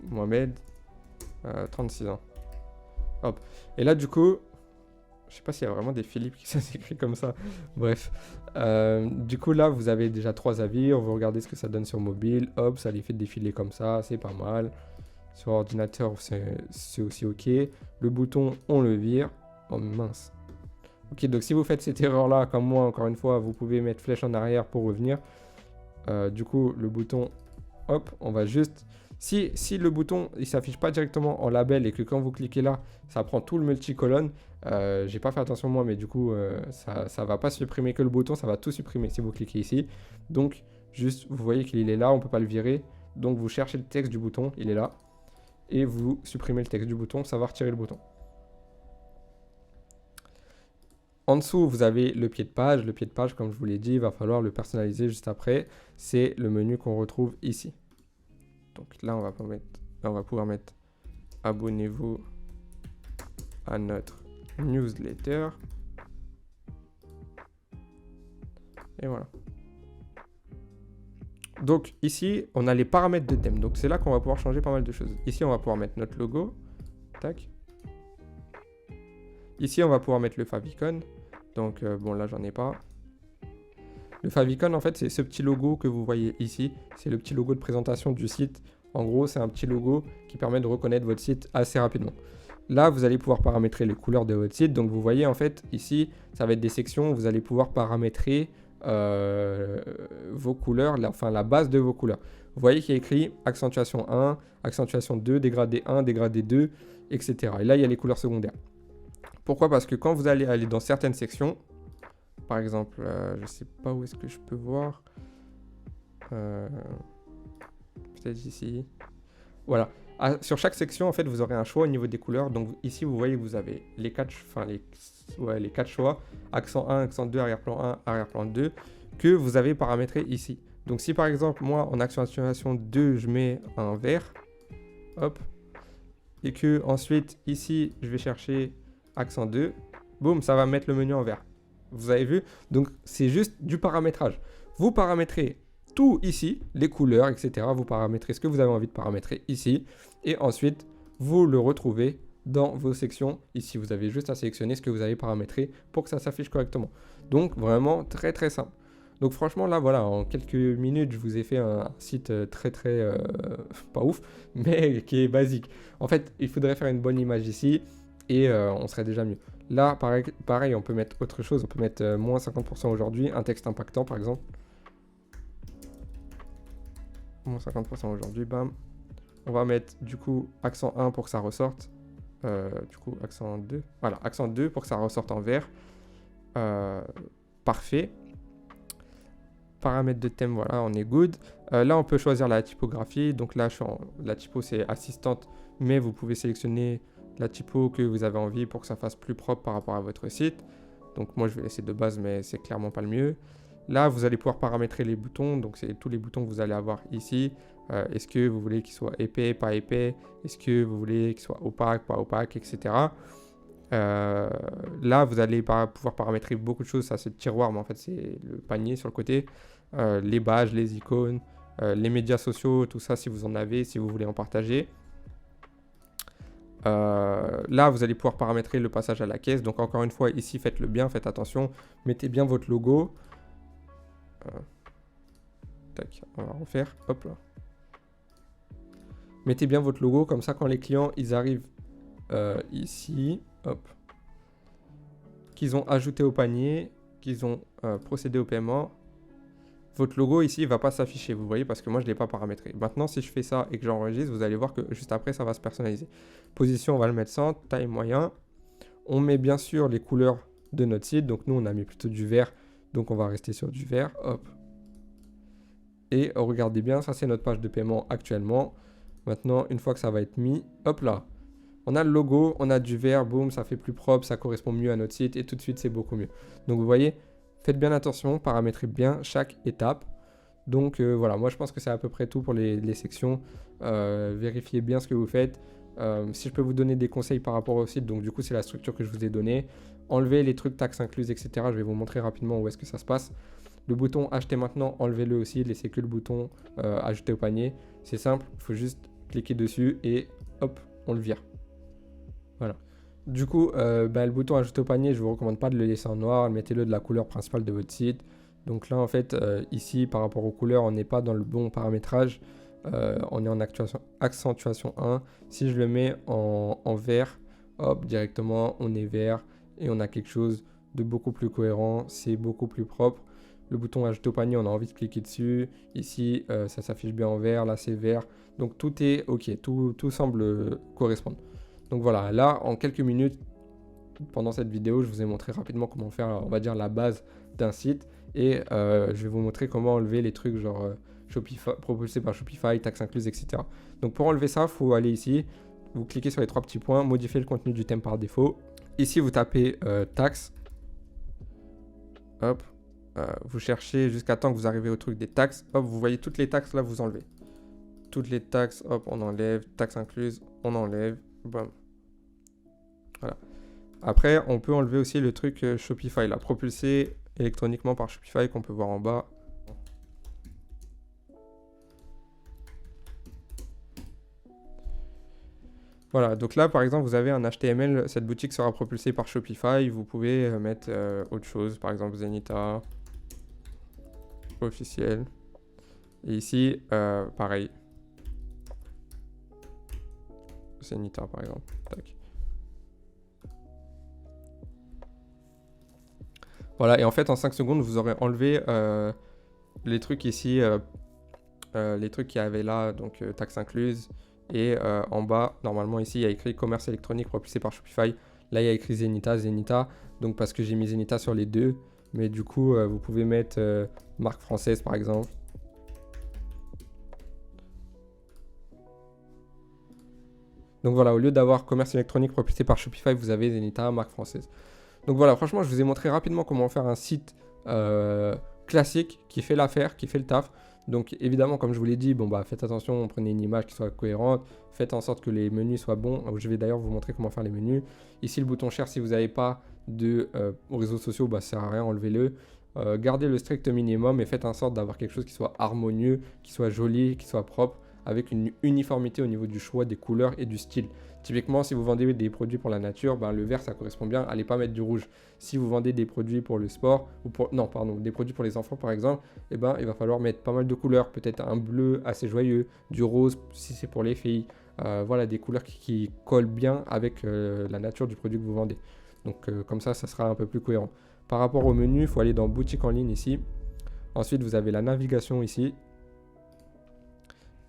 Mohamed, 36 ans. Hop. Et là, du coup, je sais pas s'il y a vraiment des Philippe qui s'écrit comme ça. Bref. Du coup, là, vous avez déjà 3 avis. On va regarder ce que ça donne sur mobile. Hop, ça les fait défiler comme ça. C'est pas mal. Sur ordinateur, c'est aussi OK. Le bouton, on le vire. Oh mince. Ok, donc si vous faites cette erreur-là, comme moi, encore une fois, vous pouvez mettre flèche en arrière pour revenir. Du coup, le bouton, hop, on va juste... Si le bouton, il ne s'affiche pas directement en label et que quand vous cliquez là, ça prend tout le multicolonne, j'ai pas fait attention moi, mais du coup, ça ne va pas supprimer que le bouton, ça va tout supprimer si vous cliquez ici. Donc, juste, vous voyez qu'il est là, on ne peut pas le virer. Donc, vous cherchez le texte du bouton, il est là. Et vous supprimez le texte du bouton, ça va retirer le bouton. En dessous, vous avez le pied de page. Le pied de page, comme je vous l'ai dit, il va falloir le personnaliser juste après. C'est le menu qu'on retrouve ici. Donc là, on va pouvoir mettre abonnez-vous à notre newsletter. Et voilà. Donc ici, on a les paramètres de thème. Donc c'est là qu'on va pouvoir changer pas mal de choses. Ici, on va pouvoir mettre notre logo. Tac. Ici, on va pouvoir mettre le favicon. Donc, bon, là, j'en ai pas. Le favicon, en fait, c'est ce petit logo que vous voyez ici. C'est le petit logo de présentation du site. En gros, c'est un petit logo qui permet de reconnaître votre site assez rapidement. Là, vous allez pouvoir paramétrer les couleurs de votre site. Donc, vous voyez, en fait, ici, ça va être des sections où vous allez pouvoir paramétrer vos couleurs, la base de vos couleurs. Vous voyez qu'il y a écrit accentuation 1, accentuation 2, dégradé 1, dégradé 2, etc. Et là, il y a les couleurs secondaires. Pourquoi? Parce que quand vous allez aller dans certaines sections, par exemple, je ne sais pas où est-ce que je peux voir, peut-être ici, voilà. Sur chaque section, en fait, vous aurez un choix au niveau des couleurs. Donc ici, vous voyez que vous avez les 4 choix, accent 1, accent 2, arrière-plan 1, arrière-plan 2, que vous avez paramétré ici. Donc si par exemple, moi, en accentuation 2, je mets un vert, hop, et que ensuite, ici, je vais chercher accent 2, boum, ça va mettre le menu en vert. Vous avez vu? Donc, c'est juste du paramétrage. Vous paramétrez tout ici, les couleurs, etc. Vous paramétrez ce que vous avez envie de paramétrer ici. Et ensuite, vous le retrouvez dans vos sections. Ici, vous avez juste à sélectionner ce que vous avez paramétré pour que ça s'affiche correctement. Donc, vraiment très, très simple. Donc, franchement, là, voilà, en quelques minutes, je vous ai fait un site très, très, pas ouf, mais qui est basique. En fait, il faudrait faire une bonne image ici et on serait déjà mieux. Là, pareil, on peut mettre autre chose. On peut mettre moins 50% aujourd'hui, un texte impactant, par exemple. Moins 50% aujourd'hui, bam. On va mettre, du coup, accent 1 pour que ça ressorte. Du coup, accent 2. Voilà, accent 2 pour que ça ressorte en vert. Parfait. Paramètres de thème, voilà, on est good. Là, on peut choisir la typographie. Donc là, la typo, c'est assistante, mais vous pouvez sélectionner la typo que vous avez envie pour que ça fasse plus propre par rapport à votre site. Donc moi, je vais laisser de base, mais c'est clairement pas le mieux. Là, vous allez pouvoir paramétrer les boutons. Donc, c'est tous les boutons que vous allez avoir ici. Est-ce que vous voulez qu'ils soient épais, pas épais? Est-ce que vous voulez qu'ils soient opaques, pas opaques, etc. Là, vous allez pouvoir paramétrer beaucoup de choses. Ça, c'est le tiroir, mais en fait, c'est le panier sur le côté. Les badges, les icônes, les médias sociaux, tout ça, si vous en avez, si vous voulez en partager. Là, vous allez pouvoir paramétrer le passage à la caisse. Donc, encore une fois, ici, faites-le bien, faites attention. Mettez bien votre logo. Tac, on va refaire. Hop là. Mettez bien votre logo, comme ça, quand les clients, ils arrivent ici, hop, qu'ils ont ajouté au panier, qu'ils ont procédé au paiement, votre logo ici ne va pas s'afficher, vous voyez, parce que moi je ne l'ai pas paramétré. Maintenant, si je fais ça et que j'enregistre, vous allez voir que juste après, ça va se personnaliser. Position, on va le mettre centre, taille moyen. On met bien sûr les couleurs de notre site. Donc nous, on a mis plutôt du vert, donc on va rester sur du vert. Hop. Et regardez bien, ça c'est notre page de paiement actuellement. Maintenant, une fois que ça va être mis, hop là. On a le logo, on a du vert, boum, ça fait plus propre, ça correspond mieux à notre site et tout de suite, c'est beaucoup mieux. Donc vous voyez, faites bien attention, paramétrez bien chaque étape. Donc voilà, moi je pense que c'est à peu près tout pour les sections. Vérifiez bien ce que vous faites. Si je peux vous donner des conseils par rapport au site, donc du coup c'est la structure que je vous ai donnée. Enlevez les trucs taxes incluses, etc. Je vais vous montrer rapidement où est-ce que ça se passe. Le bouton acheter maintenant, enlevez-le aussi, laissez que le bouton ajouter au panier. C'est simple, il faut juste cliquer dessus et hop, on le vire. Voilà. Du coup, le bouton ajouter au panier, je ne vous recommande pas de le laisser en noir, mettez-le de la couleur principale de votre site. Donc là, en fait, ici, par rapport aux couleurs, on n'est pas dans le bon paramétrage. On est en accentuation 1. Si je le mets en vert, hop, directement, on est vert et on a quelque chose de beaucoup plus cohérent. C'est beaucoup plus propre. Le bouton ajouter au panier, on a envie de cliquer dessus. Ici, ça s'affiche bien en vert. Là, c'est vert. Donc tout est OK. Tout semble correspondre. Donc voilà, là, en quelques minutes, pendant cette vidéo, je vous ai montré rapidement comment faire, on va dire, la base d'un site. Et je vais vous montrer comment enlever les trucs genre Shopify, propulsés par Shopify, taxes incluses, etc. Donc pour enlever ça, il faut aller ici, vous cliquez sur les trois petits points, modifier le contenu du thème par défaut. Ici, vous tapez taxes. Hop. Vous cherchez jusqu'à temps que vous arrivez au truc des taxes. Hop, vous voyez toutes les taxes, là, vous enlevez. Toutes les taxes, hop, on enlève. Taxes incluses, on enlève. Bam. Voilà. Après, on peut enlever aussi le truc Shopify, là, propulsé électroniquement par Shopify qu'on peut voir en bas. Voilà, donc là, par exemple, vous avez un HTML, cette boutique sera propulsée par Shopify. Vous pouvez mettre autre chose, par exemple Zenita, officiel. Et ici, pareil. Zenita, par exemple. Tac. Voilà, et en fait, en 5 secondes, vous aurez enlevé les trucs ici, les trucs qu'il y avait là, donc taxes incluses. Et en bas, normalement, ici, il y a écrit commerce électronique propulsé par Shopify. Là, il y a écrit Zenita. Donc, parce que j'ai mis Zenita sur les deux. Mais du coup, vous pouvez mettre marque française, par exemple. Donc voilà, au lieu d'avoir commerce électronique propulsé par Shopify, vous avez Zenita, marque française. Donc voilà, franchement, je vous ai montré rapidement comment faire un site classique qui fait l'affaire, qui fait le taf. Donc évidemment, comme je vous l'ai dit, bon bah faites attention, prenez une image qui soit cohérente, faites en sorte que les menus soient bons. Je vais d'ailleurs vous montrer comment faire les menus. Ici, le bouton share, si vous n'avez pas de réseaux sociaux, bah ça sert à rien, enlevez-le. Gardez le strict minimum et faites en sorte d'avoir quelque chose qui soit harmonieux, qui soit joli, qui soit propre, avec une uniformité au niveau du choix des couleurs et du style. Typiquement, si vous vendez des produits pour la nature, ben, le vert ça correspond bien, allez pas mettre du rouge. Si vous vendez des produits pour le sport, ou pour, non, pardon, des produits pour les enfants par exemple, eh ben, il va falloir mettre pas mal de couleurs, peut-être un bleu assez joyeux, du rose si c'est pour les filles, voilà, des couleurs qui collent bien avec la nature du produit que vous vendez. Donc comme ça sera un peu plus cohérent. Par rapport au menu, il faut aller dans boutique en ligne ici. Ensuite, vous avez la navigation ici.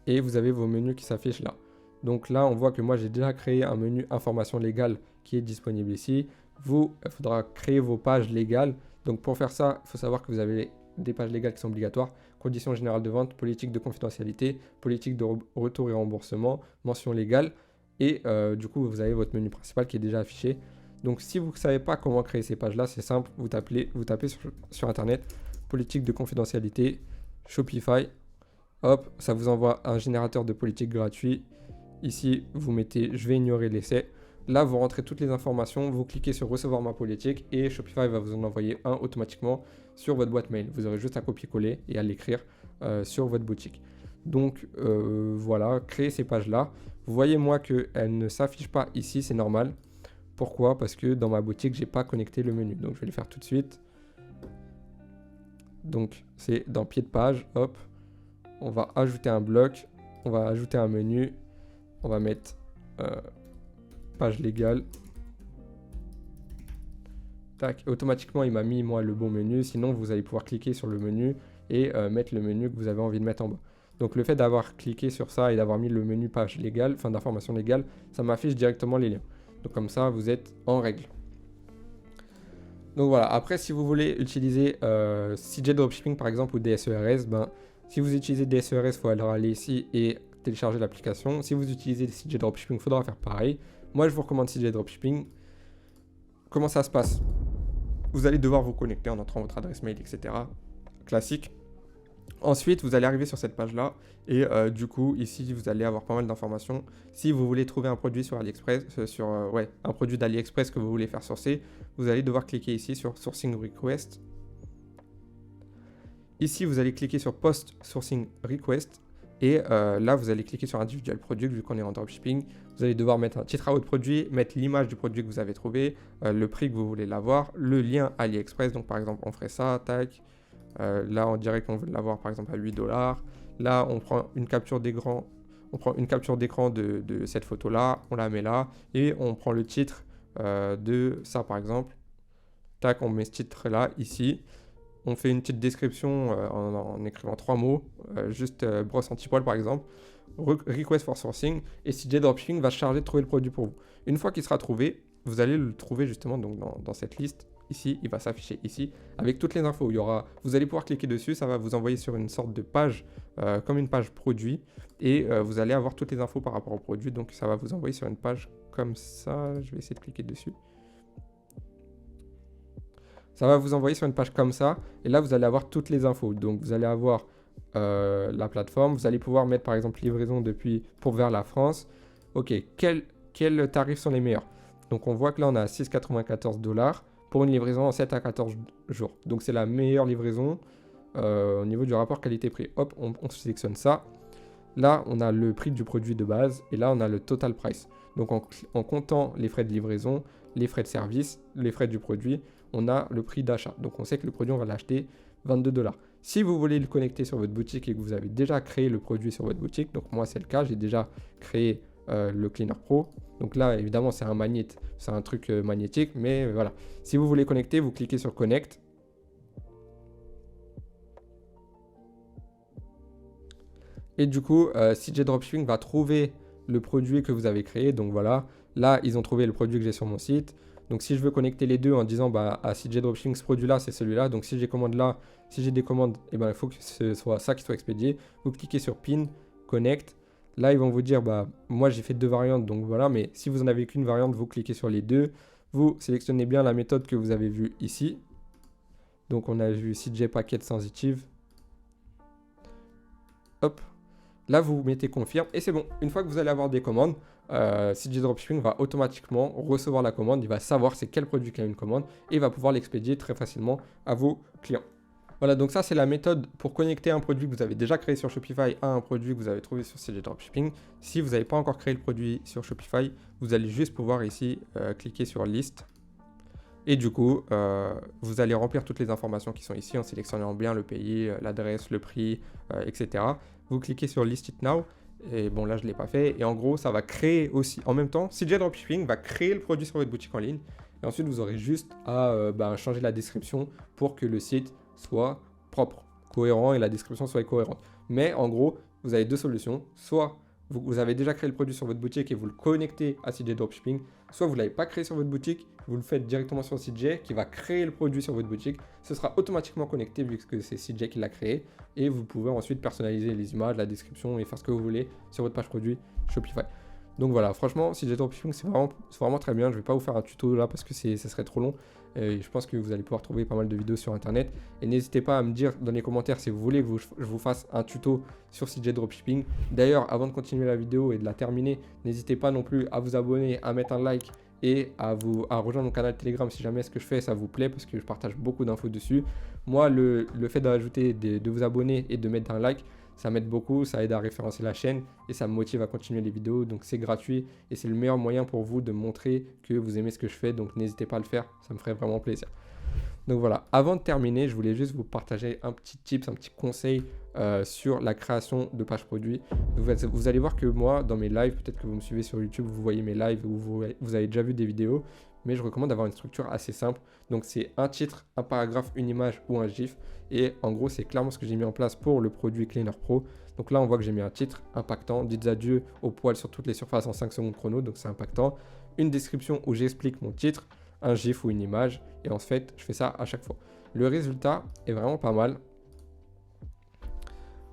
Et vous avez vos menus qui s'affichent là. Donc là, on voit que moi, j'ai déjà créé un menu information légale qui est disponible ici. Vous, il faudra créer vos pages légales. Donc pour faire ça, il faut savoir que vous avez des pages légales qui sont obligatoires. Conditions générales de vente, politique de confidentialité, politique de retour et remboursement, mention légale. Et du coup, vous avez votre menu principal qui est déjà affiché. Donc si vous ne savez pas comment créer ces pages-là, c'est simple. Vous tapez sur Internet, politique de confidentialité, Shopify. Hop, ça vous envoie un générateur de politique gratuit. Ici, vous mettez « Je vais ignorer l'essai ». Là, vous rentrez toutes les informations, vous cliquez sur « Recevoir ma politique » et Shopify va vous en envoyer un automatiquement sur votre boîte mail. Vous aurez juste à copier-coller et à l'écrire sur votre boutique. Donc, voilà, créez ces pages-là. Vous voyez, moi, qu'elles ne s'affichent pas ici, c'est normal. Pourquoi? Parce que dans ma boutique, je n'ai pas connecté le menu. Donc, je vais le faire tout de suite. Donc, c'est dans pied de page, hop. On va ajouter un bloc, on va ajouter un menu, on va mettre page légale. Tac, automatiquement il m'a mis moi le bon menu, sinon vous allez pouvoir cliquer sur le menu et mettre le menu que vous avez envie de mettre en bas. Donc le fait d'avoir cliqué sur ça et d'avoir mis le menu page légale, enfin d'information légale, ça m'affiche directement les liens. Donc comme ça vous êtes en règle. Donc voilà, après si vous voulez utiliser CJ Dropshipping par exemple ou DSERS, ben si vous utilisez DSERS, il faudra aller ici et télécharger l'application. Si vous utilisez CJ Dropshipping, il faudra faire pareil. Moi, je vous recommande CJ Dropshipping. Comment ça se passe? Vous allez devoir vous connecter en entrant votre adresse mail, etc. Classique. Ensuite, vous allez arriver sur cette page-là et du coup, ici, vous allez avoir pas mal d'informations. Si vous voulez trouver un produit sur AliExpress, un produit d'AliExpress que vous voulez faire sourcer, vous allez devoir cliquer ici sur Sourcing Request. Ici, vous allez cliquer sur Post Sourcing Request et là, vous allez cliquer sur Individual Product vu qu'on est en dropshipping. Vous allez devoir mettre un titre à votre produit, mettre l'image du produit que vous avez trouvé, le prix que vous voulez l'avoir, le lien AliExpress. Donc, par exemple, on ferait ça, tac. Là, on dirait qu'on veut l'avoir, par exemple, à 8 $. Là, on prend une capture d'écran. On prend une capture d'écran de cette photo-là, on la met là et on prend le titre de ça, par exemple. Tac, on met ce titre-là ici. On fait une petite description en écrivant 3 mots, juste brosse anti-poil par exemple, request for sourcing, et CJ Dropshipping va se charger de trouver le produit pour vous. Une fois qu'il sera trouvé, vous allez le trouver justement donc dans cette liste ici, il va s'afficher ici avec toutes les infos. Vous allez pouvoir cliquer dessus, ça va vous envoyer sur une sorte de page, comme une page produit, et vous allez avoir toutes les infos par rapport au produit, donc ça va vous envoyer sur une page comme ça. Je vais essayer de cliquer dessus. Ça va vous envoyer sur une page comme ça. Et là, vous allez avoir toutes les infos. Donc, vous allez avoir la plateforme. Vous allez pouvoir mettre, par exemple, livraison vers la France. OK, quels tarifs sont les meilleurs? Donc, on voit que là, on a 6,94 $ pour une livraison en 7 à 14 jours. Donc, c'est la meilleure livraison au niveau du rapport qualité-prix. Hop, on sélectionne ça. Là, on a le prix du produit de base. Et là, on a le total price. Donc, en comptant les frais de livraison, les frais de service, les frais du produit, on a le prix d'achat. Donc, on sait que le produit, on va l'acheter 22 $. Si vous voulez le connecter sur votre boutique et que vous avez déjà créé le produit sur votre boutique, donc moi, c'est le cas, j'ai déjà créé le Cleaner Pro. Donc là, évidemment, c'est un magnet, c'est un truc magnétique, mais voilà. Si vous voulez connecter, vous cliquez sur Connect. Et du coup, CJ Dropshipping va trouver le produit que vous avez créé. Donc voilà, là, ils ont trouvé le produit que j'ai sur mon site. Donc si je veux connecter les deux en disant à CJ Dropshipping, ce produit-là, c'est celui-là. Donc si j'ai commande là, si j'ai des commandes, il faut que ce soit ça qui soit expédié. Vous cliquez sur Pin, Connect. Là, ils vont vous dire, moi j'ai fait 2 variantes, donc voilà. Mais si vous en avez qu'une variante, vous cliquez sur les deux. Vous sélectionnez bien la méthode que vous avez vue ici. Donc on a vu CJ Packet Sensitive. Hop. Là, vous mettez confirme et c'est bon. Une fois que vous allez avoir des commandes, CJ Dropshipping va automatiquement recevoir la commande, il va savoir c'est quel produit qui a une commande et il va pouvoir l'expédier très facilement à vos clients. Voilà, donc ça c'est la méthode pour connecter un produit que vous avez déjà créé sur Shopify à un produit que vous avez trouvé sur CJ Dropshipping. Si vous n'avez pas encore créé le produit sur Shopify, vous allez juste pouvoir ici cliquer sur Liste. Et du coup, vous allez remplir toutes les informations qui sont ici en sélectionnant bien le pays, l'adresse, le prix, etc. Vous cliquez sur List It Now. Et bon, là, je ne l'ai pas fait. Et en gros, ça va créer aussi, en même temps, CJ Dropshipping va créer le produit sur votre boutique en ligne. Et ensuite, vous aurez juste à changer la description pour que le site soit propre, cohérent et la description soit cohérente. Mais en gros, vous avez deux solutions. Soit vous avez déjà créé le produit sur votre boutique et vous le connectez à CJ Dropshipping. Soit vous ne l'avez pas créé sur votre boutique, vous le faites directement sur CJ qui va créer le produit sur votre boutique. Ce sera automatiquement connecté vu que c'est CJ qui l'a créé. Et vous pouvez ensuite personnaliser les images, la description et faire ce que vous voulez sur votre page produit Shopify. Donc voilà, franchement, CJ Dropshipping, c'est vraiment très bien. Je ne vais pas vous faire un tuto là parce que ça serait trop long. Je pense que vous allez pouvoir trouver pas mal de vidéos sur internet. Et n'hésitez pas à me dire dans les commentaires si vous voulez que je vous fasse un tuto sur CJ Dropshipping. D'ailleurs, avant de continuer la vidéo et de la terminer, n'hésitez pas non plus à vous abonner, à mettre un like et à rejoindre mon canal Telegram si jamais ce que je fais ça vous plaît parce que je partage beaucoup d'infos dessus. Moi, le fait d'ajouter, de vous abonner et de mettre un like, ça m'aide beaucoup, ça aide à référencer la chaîne et ça me motive à continuer les vidéos. Donc c'est gratuit et c'est le meilleur moyen pour vous de montrer que vous aimez ce que je fais. Donc n'hésitez pas à le faire, ça me ferait vraiment plaisir. Donc voilà, avant de terminer, je voulais juste vous partager un petit tips, un petit conseil sur la création de pages produits. Vous allez voir que moi, dans mes lives, peut-être que vous me suivez sur YouTube, vous voyez mes lives ou vous avez déjà vu des vidéos, mais je recommande d'avoir une structure assez simple. Donc c'est un titre, un paragraphe, une image ou un GIF. Et en gros, c'est clairement ce que j'ai mis en place pour le produit Cleaner Pro. Donc là, on voit que j'ai mis un titre impactant, dites adieu au poil sur toutes les surfaces en 5 secondes chrono, donc c'est impactant. Une description où j'explique mon titre, un GIF ou une image. Et en fait, je fais ça à chaque fois. Le résultat est vraiment pas mal.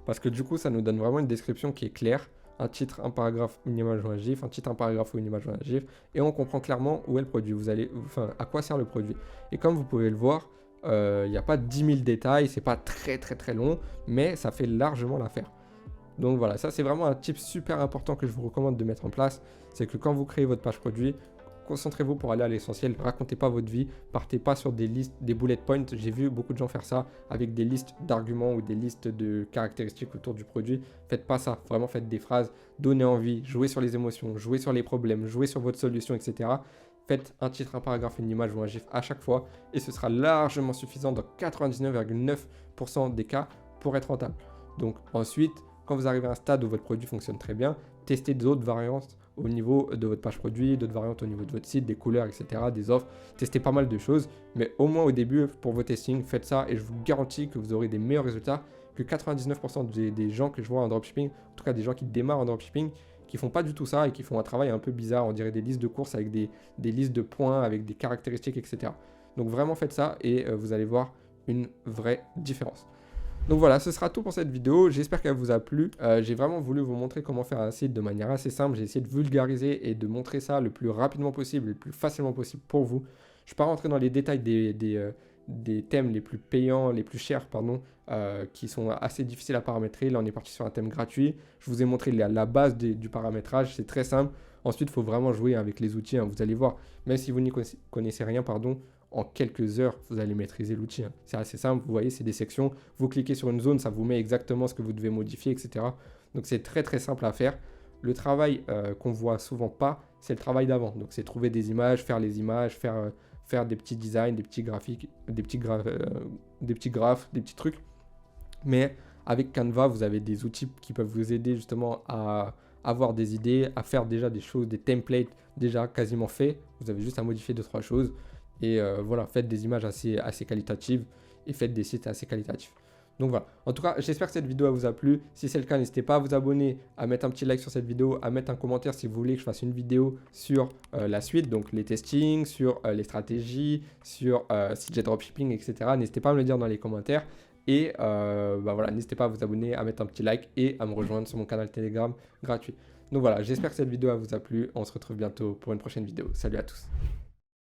Parce que du coup, ça nous donne vraiment une description qui est claire. Un titre, un paragraphe, une image ou un GIF, un titre, un paragraphe ou une image ou un GIF, et on comprend clairement où est le produit, à quoi sert le produit. Et comme vous pouvez le voir, il n'y a pas 10 000 détails, c'est pas très long, mais ça fait largement l'affaire. Donc voilà, ça c'est vraiment un tip super important que je vous recommande de mettre en place, c'est que quand vous créez votre page produit, concentrez-vous pour aller à l'essentiel, racontez pas votre vie, partez pas sur des listes, des bullet points. J'ai vu beaucoup de gens faire ça avec des listes d'arguments ou des listes de caractéristiques autour du produit. Faites pas ça, vraiment faites des phrases, donnez envie, jouez sur les émotions, jouez sur les problèmes, jouez sur votre solution, etc. Faites un titre, un paragraphe, une image ou un GIF à chaque fois et ce sera largement suffisant dans 99,9% des cas pour être rentable. Donc ensuite, quand vous arrivez à un stade où votre produit fonctionne très bien, testez d'autres variantes au niveau de votre page produit, d'autres variantes au niveau de votre site, des couleurs, etc., des offres. Testez pas mal de choses, mais au moins au début, pour vos testings, faites ça et je vous garantis que vous aurez des meilleurs résultats que 99% des gens que je vois en dropshipping, en tout cas des gens qui démarrent en dropshipping, qui font pas du tout ça et qui font un travail un peu bizarre, on dirait des listes de courses avec des listes de points, avec des caractéristiques, etc. Donc vraiment faites ça et vous allez voir une vraie différence. Donc voilà, ce sera tout pour cette vidéo. J'espère qu'elle vous a plu. J'ai vraiment voulu vous montrer comment faire un site de manière assez simple. J'ai essayé de vulgariser et de montrer ça le plus rapidement possible, le plus facilement possible pour vous. Je ne suis pas rentré dans les détails des thèmes les plus payants, les plus chers, pardon, qui sont assez difficiles à paramétrer. Là, on est parti sur un thème gratuit. Je vous ai montré la base du paramétrage. C'est très simple. Ensuite, il faut vraiment jouer avec les outils. Vous allez voir, même si vous n'y connaissez rien, en quelques heures, vous allez maîtriser l'outil. C'est assez simple, vous voyez, c'est des sections. Vous cliquez sur une zone, ça vous met exactement ce que vous devez modifier, etc. Donc c'est très simple à faire. Le travail qu'on voit souvent pas, c'est le travail d'avant. Donc c'est trouver des images, faire les images, faire des petits designs, des petits graphiques, des petits graphes, des petits trucs. Mais avec Canva, vous avez des outils qui peuvent vous aider justement à avoir des idées, à faire déjà des choses, des templates déjà quasiment faits. Vous avez juste à modifier 2-3 choses. Et voilà, faites des images assez qualitatives et faites des sites assez qualitatifs. Donc voilà, en tout cas, j'espère que cette vidéo vous a plu. Si c'est le cas, n'hésitez pas à vous abonner, à mettre un petit like sur cette vidéo, à mettre un commentaire si vous voulez que je fasse une vidéo sur la suite, donc les testings, sur les stratégies, sur CJ Dropshipping, etc. N'hésitez pas à me le dire dans les commentaires. Et voilà, n'hésitez pas à vous abonner, à mettre un petit like et à me rejoindre sur mon canal Telegram gratuit. Donc voilà, j'espère que cette vidéo vous a plu. On se retrouve bientôt pour une prochaine vidéo. Salut à tous.